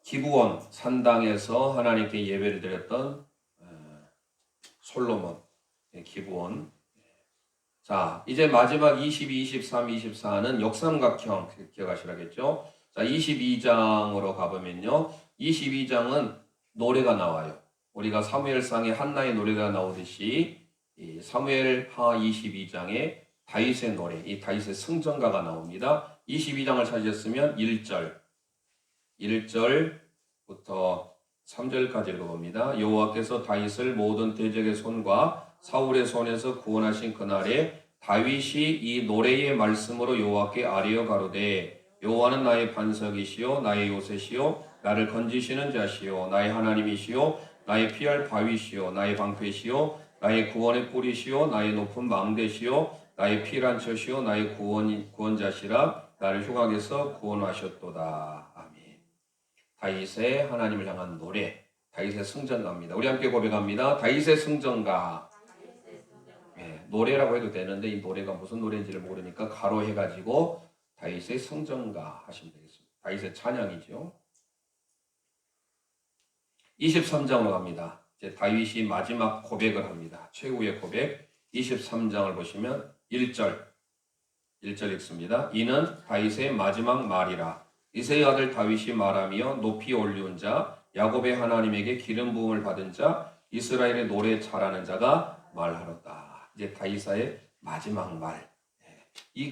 기브온 산당에서 하나님께 예배를 드렸던 솔로몬. 기브온. 자, 이제 마지막 22, 23, 24는 역삼각형 기억하시라겠죠? 자, 22장으로 가보면요. 22장은 노래가 나와요. 우리가 사무엘상에 한나의 노래가 나오듯이 이 사무엘하 22장에 다윗의 노래, 이 다윗의 승전가가 나옵니다. 22장을 찾으셨으면 1절부터 3절까지 읽어봅니다. 여호와께서 다윗을 모든 대적의 손과 사울의 손에서 구원하신 그날에 다윗이 이 노래의 말씀으로 여호와께 아뢰어 가로되 여호와는 나의 반석이시요 나의 요새시요 나를 건지시는 자시요 나의 하나님이시요 나의 피할 바위시요 나의 방패시요 나의 구원의 뿌리시요 나의 높은 망대시요 나의 피란처시요 나의 구원자시라 나를 흉악에서 구원하셨도다. 아멘. 다윗의 하나님을 향한 노래, 다윗의 승전가입니다. 우리 함께 고백합니다. 다윗의 승전가. 노래라고 해도 되는데 이 노래가 무슨 노래인지를 모르니까 가로해가지고 다윗의 승전가 하시면 되겠습니다. 다윗의 찬양이죠. 23장으로 갑니다. 이제 다윗이 마지막 고백을 합니다. 최후의 고백. 23장을 보시면 1절 읽습니다. 이는 다윗의 마지막 말이라. 이새의 아들 다윗이 말하며 높이 올리운 자, 야곱의 하나님에게 기름 부음을 받은 자, 이스라엘의 노래 잘하는 자가 말하노라. 이제 다윗의 마지막 말.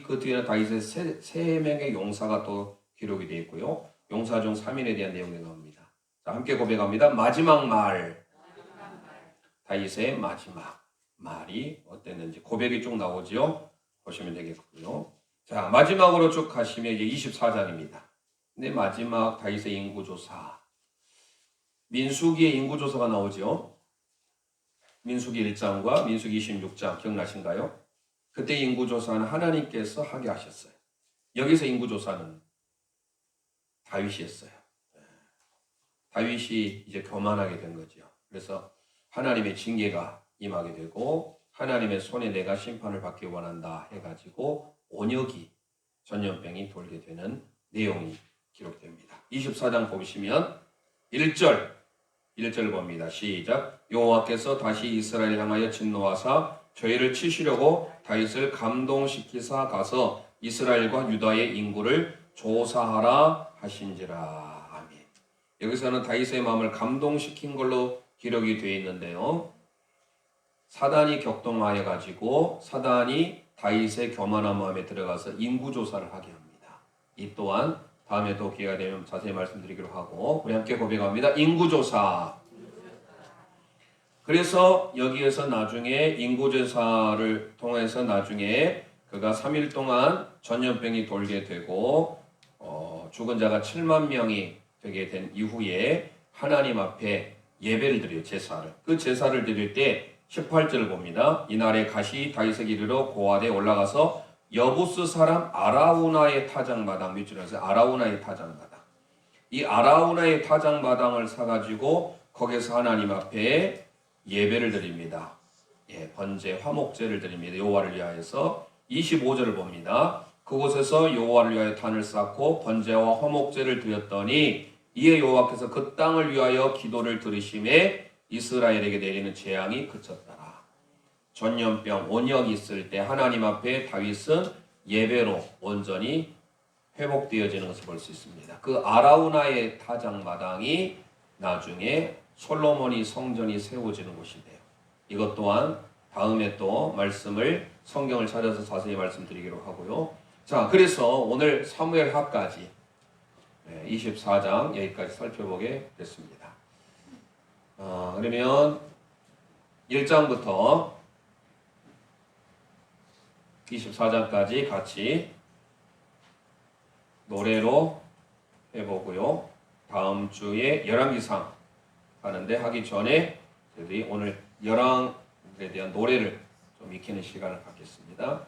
그 뒤에는 다윗의 세 명의 용사가 또 기록이 되어 있고요. 용사 중 3인에 대한 내용이 나옵니다. 자, 함께 고백합니다. 마지막 말. 다윗의 마지막 말이 어땠는지 고백이 쭉 나오죠. 보시면 되겠고요. 자, 마지막으로 쭉 가시면 이제 24장입니다. 근데 마지막 다윗의 인구조사. 민수기의 인구조사가 나오죠. 민수기 1장과 민수기 26장 기억나신가요? 그때 인구조사는 하나님께서 하게 하셨어요. 여기서 인구조사는 다윗이 했어요. 다윗이 이제 교만하게 된 거죠. 그래서 하나님의 징계가 임하게 되고 하나님의 손에 내가 심판을 받기 원한다 해가지고 온역이 전염병이 돌게 되는 내용이 기록됩니다. 24장 보시면 1절 봅니다. 시작. 여호와께서 다시 이스라엘 향하여 진노하사 저희를 치시려고 다윗을 감동시키사 가서 이스라엘과 유다의 인구를 조사하라 하신지라. 아멘. 여기서는 다윗의 마음을 감동시킨 걸로 기록이 되어 있는데요. 사단이 격동하여 가지고 사단이 다윗의 교만한 마음에 들어가서 인구조사를 하게 합니다. 이 또한 다음에 또 기회가 되면 자세히 말씀드리기로 하고 우리 함께 고백합니다. 인구조사. 그래서 여기에서 나중에 인구조사를 통해서 나중에 그가 3일 동안 전염병이 돌게 되고 죽은 자가 7만 명이 되게 된 이후에 하나님 앞에 예배를 드려요. 제사를. 그 제사를 드릴 때 18절을 봅니다. 이날에 가시 다윗에게 이르러 고아에 올라가서 여부스 사람 아라우나의 타작마당 밑줄에 서 아라우나의 타작마당. 이 아라우나의 타작마당을 사가지고 거기서 하나님 앞에 예배를 드립니다. 예, 번제 화목제를 드립니다. 여호와를 위하여서 25절을 봅니다. 그곳에서 여호와를 위하여 단을 쌓고 번제와 화목제를 드렸더니 이에 여호와께서 그 땅을 위하여 기도를 들으심에 이스라엘에게 내리는 재앙이 그쳤더라. 전염병 온역이 있을 때 하나님 앞에 다윗은 예배로 온전히 회복되어지는 것을 볼 수 있습니다. 그 아라우나의 타작마당이 나중에 솔로몬이 성전이 세워지는 곳이 돼요. 이것 또한 다음에 또 말씀을 성경을 찾아서 자세히 말씀드리기로 하고요. 자, 그래서 오늘 사무엘하까지 24장 여기까지 살펴보게 됐습니다. 그러면 1장부터 24장까지 같이 노래로 해보고요. 다음 주에 열왕기상 하는데 하기 전에 저희들이 오늘 열왕에 대한 노래를 좀 익히는 시간을 갖겠습니다.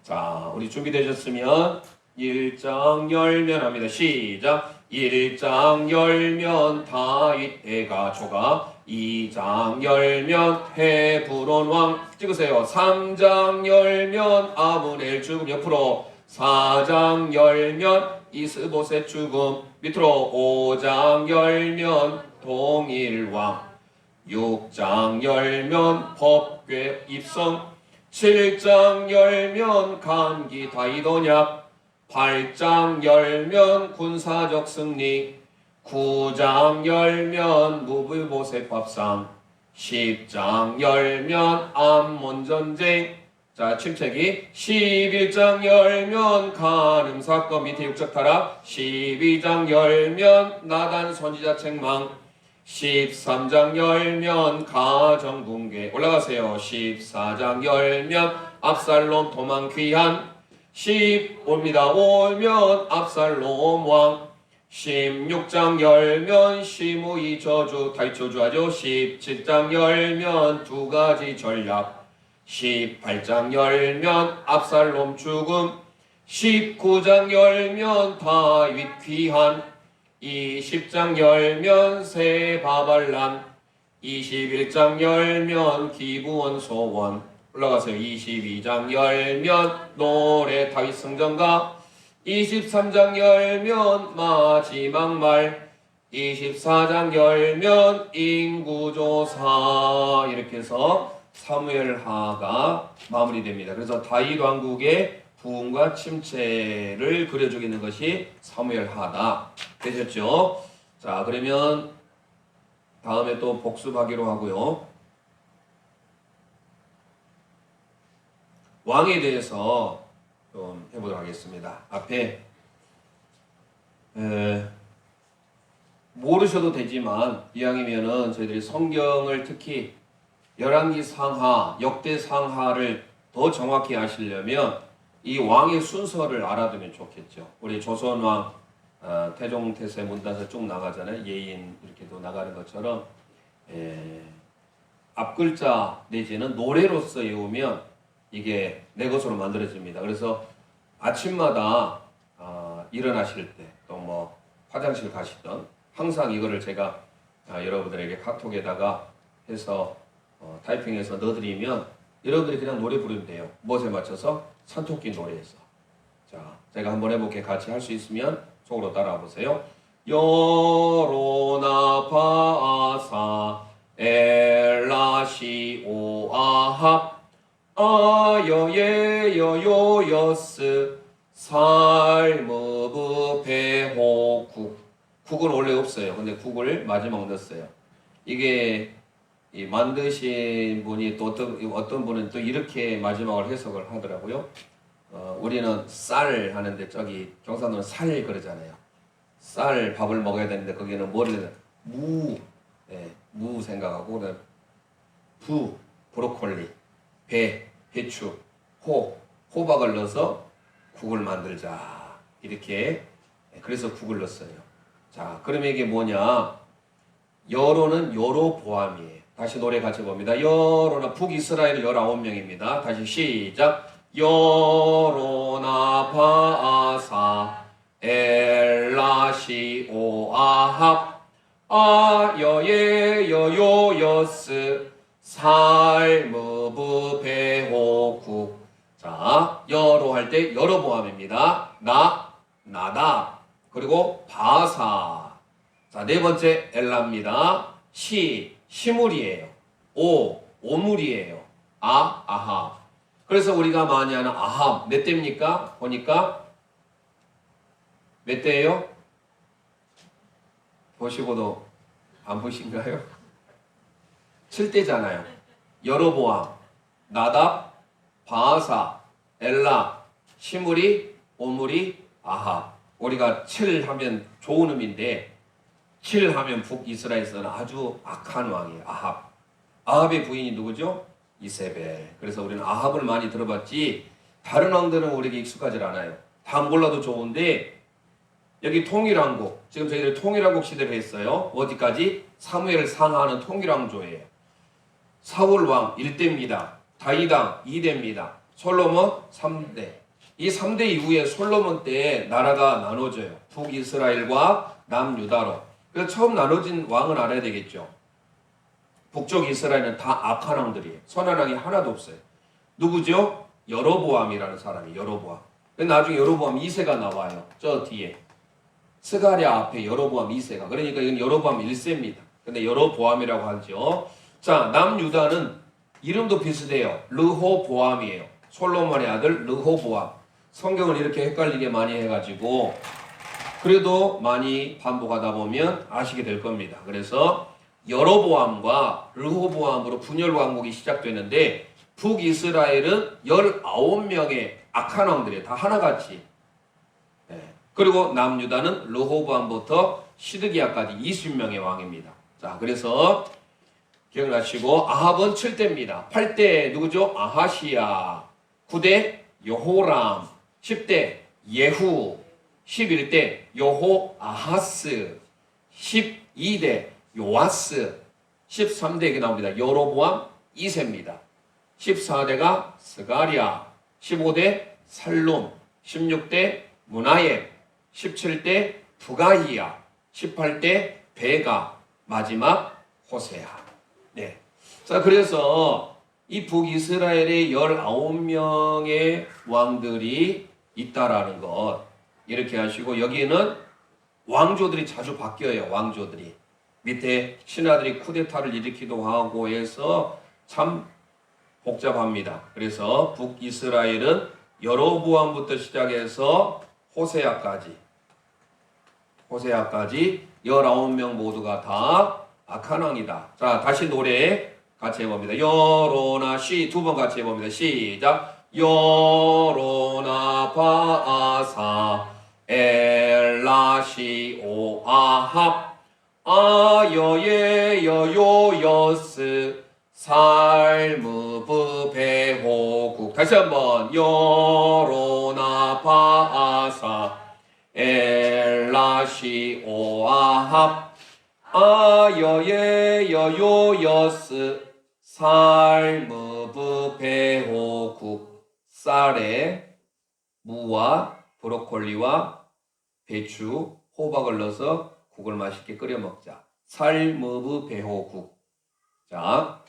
자, 우리 준비되셨으면 1장 열면 합니다. 시작. 1장 열면 다윗 대가초가 2장 열면 헤브론 왕 찍으세요. 3장 열면 아브넬 죽음 옆으로 4장 열면 이스보셋 죽음 밑으로 5장 열면 동일왕 6장 열면 법궤 입성 7장 열면 간기 다이도냐 8장 열면 군사적 승리 9장 열면 무브보셋 밥상 10장 열면 암몬 전쟁 자 침체기 11장 열면 간음 사건 밑에 육적 타락 12장 열면 나단 선지자 책망 13장 열면 가정 붕괴 올라가세요. 14장 열면 압살롬 도망 귀환 15입니다. 오면 압살롬 왕 16장 열면 시므이 저주 다윗 저주하죠. 17장 열면 두 가지 전략 18장 열면 압살롬 죽음 19장 열면 다윗 귀환 20장 열면 새 바발란 21장 열면 기부원 소원 올라가세요. 22장 열면 노래 다윗 성전가 23장 열면 마지막 말 24장 열면 인구조사 이렇게 해서 사무엘하가 마무리됩니다. 그래서 다윗 왕국의 부흥과 침체를 그려주고 있는 것이 사무엘하다. 되셨죠? 자, 그러면 다음에 또 복습하기로 하고요. 왕에 대해서 좀 해보도록 하겠습니다. 앞에 모르셔도 되지만 이왕이면은 저희들이 성경을 특히 열왕기 상하, 역대 상하를 더 정확히 아시려면 이 왕의 순서를 알아두면 좋겠죠. 우리 조선왕 태종태세 문단서 쭉 나가잖아요. 예인 이렇게도 나가는 것처럼 앞글자 내지는 노래로서 외우면 이게 내 것으로 만들어집니다. 그래서 아침마다 일어나실 때 또 뭐 화장실 가시던 항상 이거를 제가 여러분들에게 카톡에다가 해서 타이핑해서 넣어드리면 여러분들이 그냥 노래 부르면 돼요. 무엇에 맞춰서? 산토끼 노래에서. 자, 제가 한번 해볼게. 같이 할 수 있으면 속으로 따라와 보세요. 여로나 바사 엘라시 오아합 아여예여요여스 살무브 배호국 국은 원래 없어요. 근데 국을 마지막 넣었어요. 이게 이 만드신 분이 또 어떤 분은 또 이렇게 마지막을 해석을 하더라고요. 우리는 쌀 하는데 저기 경상도는 살 그러잖아요. 쌀 밥을 먹어야 되는데 거기는 뭐를 무 생각하고 그다음 부 브로콜리, 배추, 호박을 넣어서 국을 만들자 이렇게 그래서 국을 넣었어요. 자, 그러면 이게 뭐냐? 여로는 여로보암이에요. 다시 노래 같이 봅니다. 여로나 북이스라엘 19명입니다. 다시 시작. 여로나 바사 엘라시오 아합 아여예 여요여스 살무브 베호국. 자, 여로 할 때 여로보암입니다. 나다. 그리고 바사. 자, 네 번째 엘라입니다. 시물이에요. 오물이에요. 아합. 그래서 우리가 많이 하는 아합 몇 대입니까? 보니까 몇 대예요? 보시고도 안 보신가요? 7대잖아요. 여로보암, 나답, 바하사, 엘라, 시므리, 오므리, 아합. 우리가 7 하면 좋은 의미인데 7 하면 북이스라엘에서는 아주 악한 왕이에요. 아합의 부인이 누구죠? 이세벨. 그래서 우리는 아합을 많이 들어봤지 다른 왕들은 우리에게 익숙하지 않아요. 다 몰라도 좋은데 여기 통일왕국, 지금 저희들 통일왕국 시대를 했어요. 어디까지? 사무엘을 상하하는 통일왕조예요. 사울왕 1대입니다. 다윗왕 2대입니다. 솔로몬 3대. 이 3대 이후에 솔로몬 때 나라가 나눠져요. 북이스라엘과 남유다로. 그래서 처음 나눠진 왕은 알아야 되겠죠. 북쪽 이스라엘은 다 악한 왕들이에요. 선한 왕이 하나도 없어요. 누구죠? 여로보암이라는 사람이 여로보암. 나중에 여로보암 2세가 나와요. 저 뒤에. 스가랴 앞에 여로보암 2세가. 그러니까 이건 여로보암 1세입니다. 근데 여로보암이라고 하죠. 자, 남유다는 이름도 비슷해요. 르호보암이에요. 솔로몬의 아들 르호보암. 성경을 이렇게 헷갈리게 많이 해가지고 그래도 많이 반복하다 보면 아시게 될 겁니다. 그래서 여로보암과 르호보암으로 분열 왕국이 시작되는데 북이스라엘은 19명의 악한 왕들이에요. 다 하나같이. 그리고 남유다는 르호보암부터 시드기야까지 20명의 왕입니다. 자, 그래서 기억나시고 아합은 7대입니다. 8대 누구죠? 아하시야. 9대 여호람. 10대 예후. 11대 여호아하스. 12대 요아스. 13대 이게 나옵니다. 여로보암 2세입니다. 14대가 스가랴. 15대 살룸. 16대 무나옙. 17대 부가이야. 18대 베가. 마지막 호세아. 네. 자, 그래서 이 북이스라엘의 19명의 왕들이 있다라는 것 이렇게 하시고 여기는 왕조들이 자주 바뀌어요. 왕조들이 밑에 신하들이 쿠데타를 일으키기도 하고 해서 참 복잡합니다. 그래서 북이스라엘은 여로보암부터 시작해서 호세아까지 19명 모두가 다 악한 왕이다. 자, 다시 노래 같이 해봅니다. 여로나 시 두 번 같이 해봅니다. 시작. 여로나 바아사 엘라시오 아합 아여예 여요여스 살무브 베호국. 다시 한번 여로나 바아사 엘라시오 아합 아여예 여요여스 살무브 베호국. 쌀에 무와 브로콜리와 배추, 호박을 넣어서 국을 맛있게 끓여 먹자. 살무브 베호국. 자,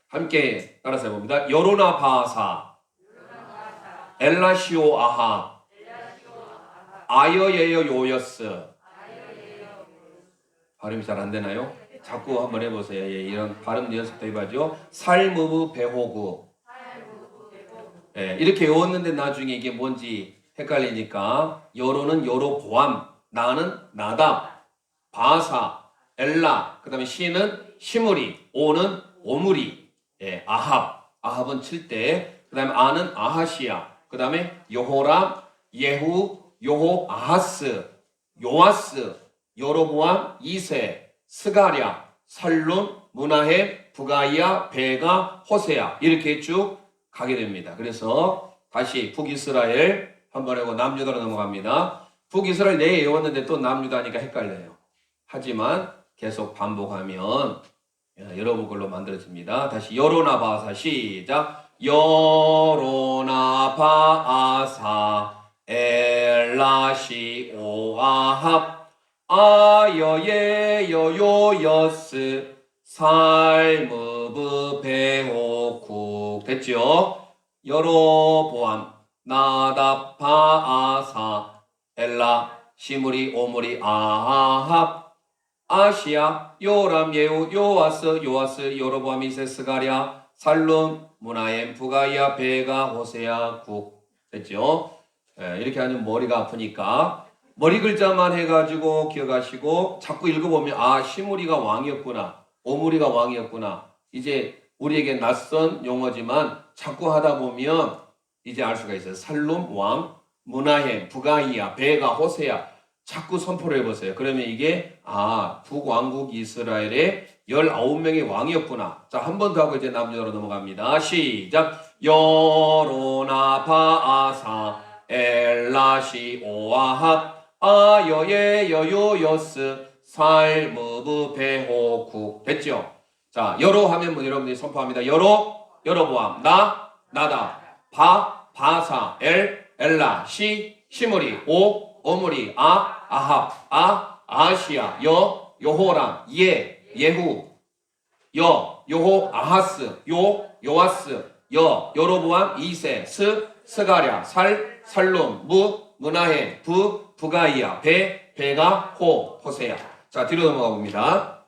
함께 따라서 해봅니다. 여로나 바사 엘라시오 아합 아여예여 요여스. 발음이 잘 안 되나요? 자꾸 한번 해보세요. 예, 이런 발음 연습도 해봐죠. 살무브 베호국. 예, 이렇게 외웠는데 나중에 이게 뭔지 헷갈리니까 여로는 여로보암, 나는 나답, 바사, 엘라, 그 다음에 시는 시므리, 오는 오므리, 예, 아합은 7대, 그 다음에 아는 아하시야, 그 다음에 여호람, 예후, 여호아하스, 요아스, 여로보암 2세, 스가랴, 살룸, 무나헴, 부가이야, 베가, 호세아 이렇게 쭉 가게 됩니다. 그래서 다시 북이스라엘 한번 하고 남유다로 넘어갑니다. 북이스라엘 내에 외웠는데 또 남유다니까 헷갈려요. 하지만 계속 반복하면 여러분 걸로 만들어집니다. 다시 여로나 바사 시작. 여로나 바아사 엘라시 오아합 아여예여요여스 살무브 베호쿡. 됐죠? 여로보암 나답 바아사 엘라 시므리 오므리 아합 아시야 요람 예후 요아스 여로보암 이세스가랴 살룸 무나엠 부가이아 베가 호세야 국. 됐죠? 이렇게 하면 머리가 아프니까 머리 글자만 해가지고 기억하시고 자꾸 읽어보면 아 시므리가 왕이었구나 오므리가 왕이었구나. 이제 우리에게 낯선 용어지만 자꾸 하다 보면 이제 알 수가 있어요. 살룸 왕, 무나햄, 부가이아, 베가, 호세야 자꾸 선포를 해보세요. 그러면 이게 북왕국 이스라엘의 19명의 왕이었구나. 자, 한 번 더 하고 이제 남유다로 넘어갑니다. 시작. 여로나 바아사 엘라시 오아합 아여예 여요여스 살무브 베호쿡. 됐죠? 자, 여로 하면 뭐 여러분들이 선포합니다. 여로보암 나다 바사 엘라 시므리 오므리 아합 아시야 여호람 예후 요호 아하스 요아스 여로보암 이세 스가랴 살룸 무나헤 부가이아 베가 호세야. 자, 뒤로 넘어가 봅니다.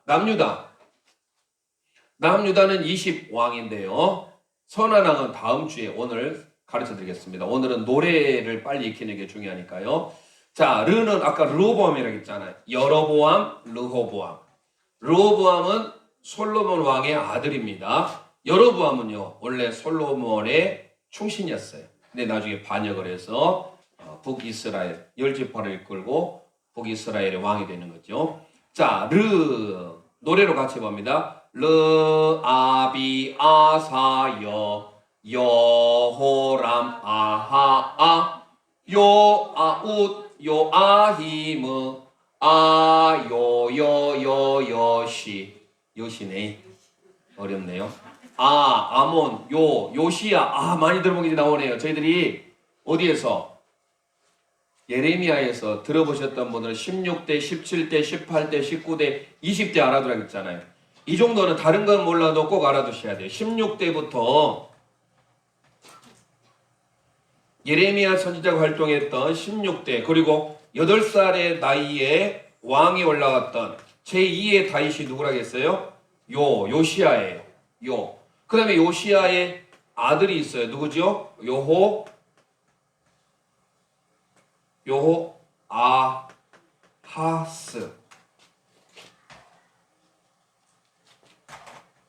남유다는 20왕인데요. 선한왕은 다음 주에 오늘 가르쳐 드리겠습니다. 오늘은 노래를 빨리 익히는 게 중요하니까요. 자, 르는 아까 르호보암이라고 했잖아요. 여로보암, 르호보암은 솔로몬 왕의 아들입니다. 여로보암은요, 원래 솔로몬의 충신이었어요. 근데 나중에 반역을 해서 북이스라엘 10지파를 이끌고 북이스라엘의 왕이 되는 거죠. 자, 노래로 같이 봅니다. 르아비 아사여 여호람 아하아 요아웃 요아히므 요시네. 어렵네요. 아몬 요시야. 많이 들어본 게 나오네요. 저희들이 어디에서 예레미야에서 들어보셨던 분들은 16대, 17대, 18대, 19대, 20대 알아두라고 했잖아요. 이 정도는 다른 건 몰라도 꼭 알아두셔야 돼요. 16대부터 예레미야 선지자가 활동했던 16대, 그리고 8살의 나이에 왕이 올라갔던 제2의 다윗이 누구라고 했어요? 요시야예요. 그 다음에 요시야의 아들이 있어요. 누구죠? 아하스.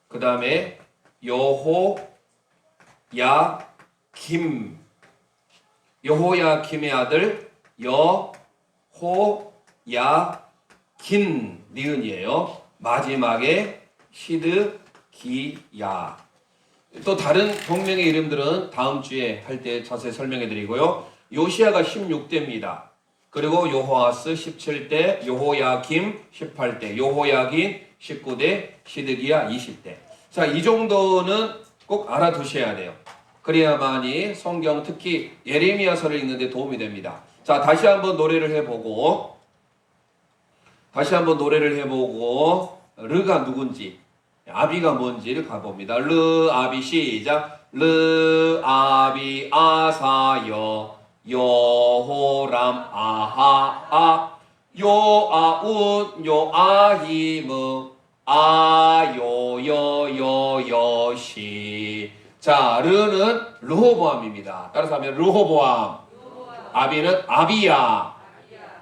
그 다음에 여호야김의 아들 여호야긴 니은이에요. 마지막에 시드기야. 또 다른 동명의 이름들은 다음 주에 할 때 자세히 설명해 드리고요. 요시야가 16대입니다. 그리고 요호아스 17대, 요호야김 18대, 요호야긴 19대, 시드기야 20대. 자, 이 정도는 꼭 알아두셔야 돼요. 그래야만이 성경, 특히 예레미야서를 읽는데 도움이 됩니다. 자, 다시 한번 노래를 해보고 르가 누군지, 아비가 뭔지를 가봅니다. 르아비 시작. 르아비 아사여 여호람 아하아 요아웃 요아히므 아요여여여시. 자, 르는 르호보암입니다. 따라서 하면 르호보암. 아비는 아비야.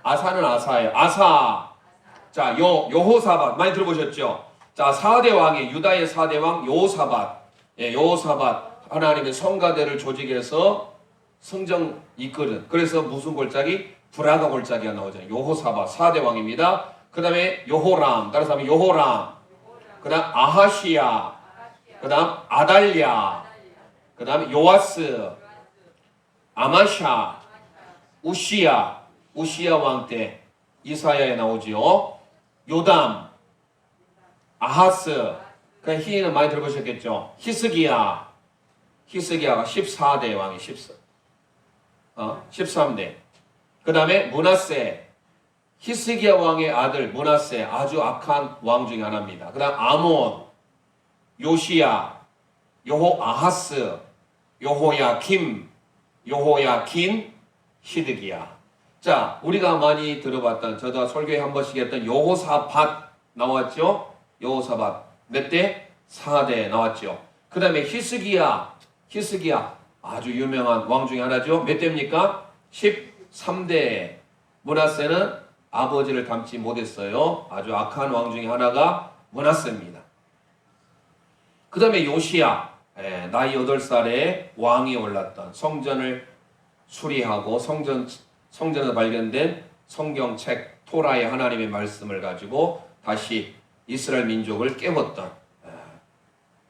아사는 아사예요. 아사. 자, 여호사밧 많이 들어보셨죠? 자, 4대 왕의 유다의 4대 왕 여호사밧. 여호사밧 하나님의 성가대를 조직해서 성정 이끌은. 그래서 무슨 골짜기? 브라가 골짜기가 나오잖아요. 여호사밧 4대 왕입니다. 그 다음에 여호람. 따라서 하면 여호람. 그 다음 아하시야. 그 다음 아달랴. 그 다음에 요아스. 아마샤. 우시야 왕 때 이사야에 나오지요. 요담, 아하스, 그 히는 많이 들어보셨겠죠. 히스기야가 14대 왕이 13대. 그 다음에 므낫세, 히스기야 왕의 아들 므낫세, 아주 악한 왕 중에 하나입니다. 그 다음 아몬, 요시야, 여호아하스, 여호야김, 여호야긴, 시드기야. 자, 우리가 많이 들어봤던, 저도 설교에 한 번씩 했던 여호사밧 나왔죠? 여호사밧 몇 대? 4대 나왔죠. 그 다음에 히스기야 아주 유명한 왕 중에 하나죠. 몇 대입니까? 13대. 므낫세는 아버지를 닮지 못했어요. 아주 악한 왕 중에 하나가 므낫세입니다. 그 다음에 요시야, 나이 8살에 왕이 올랐던, 성전을 수리하고 성전에서 발견된 성경책 토라의 하나님의 말씀을 가지고 다시 이스라엘 민족을 깨웠던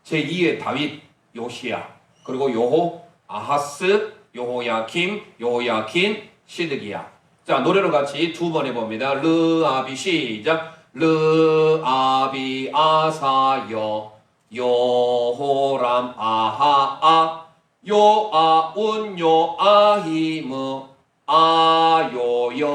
제2의 다윗, 요시야, 그리고 여호아하스, 여호야김, 여호야긴, 시드기야. 자, 노래로 같이 두 번 해봅니다. 르아비 시작. 르아비 아사여 여호람 아하아 요아운 요아히므 아요여여여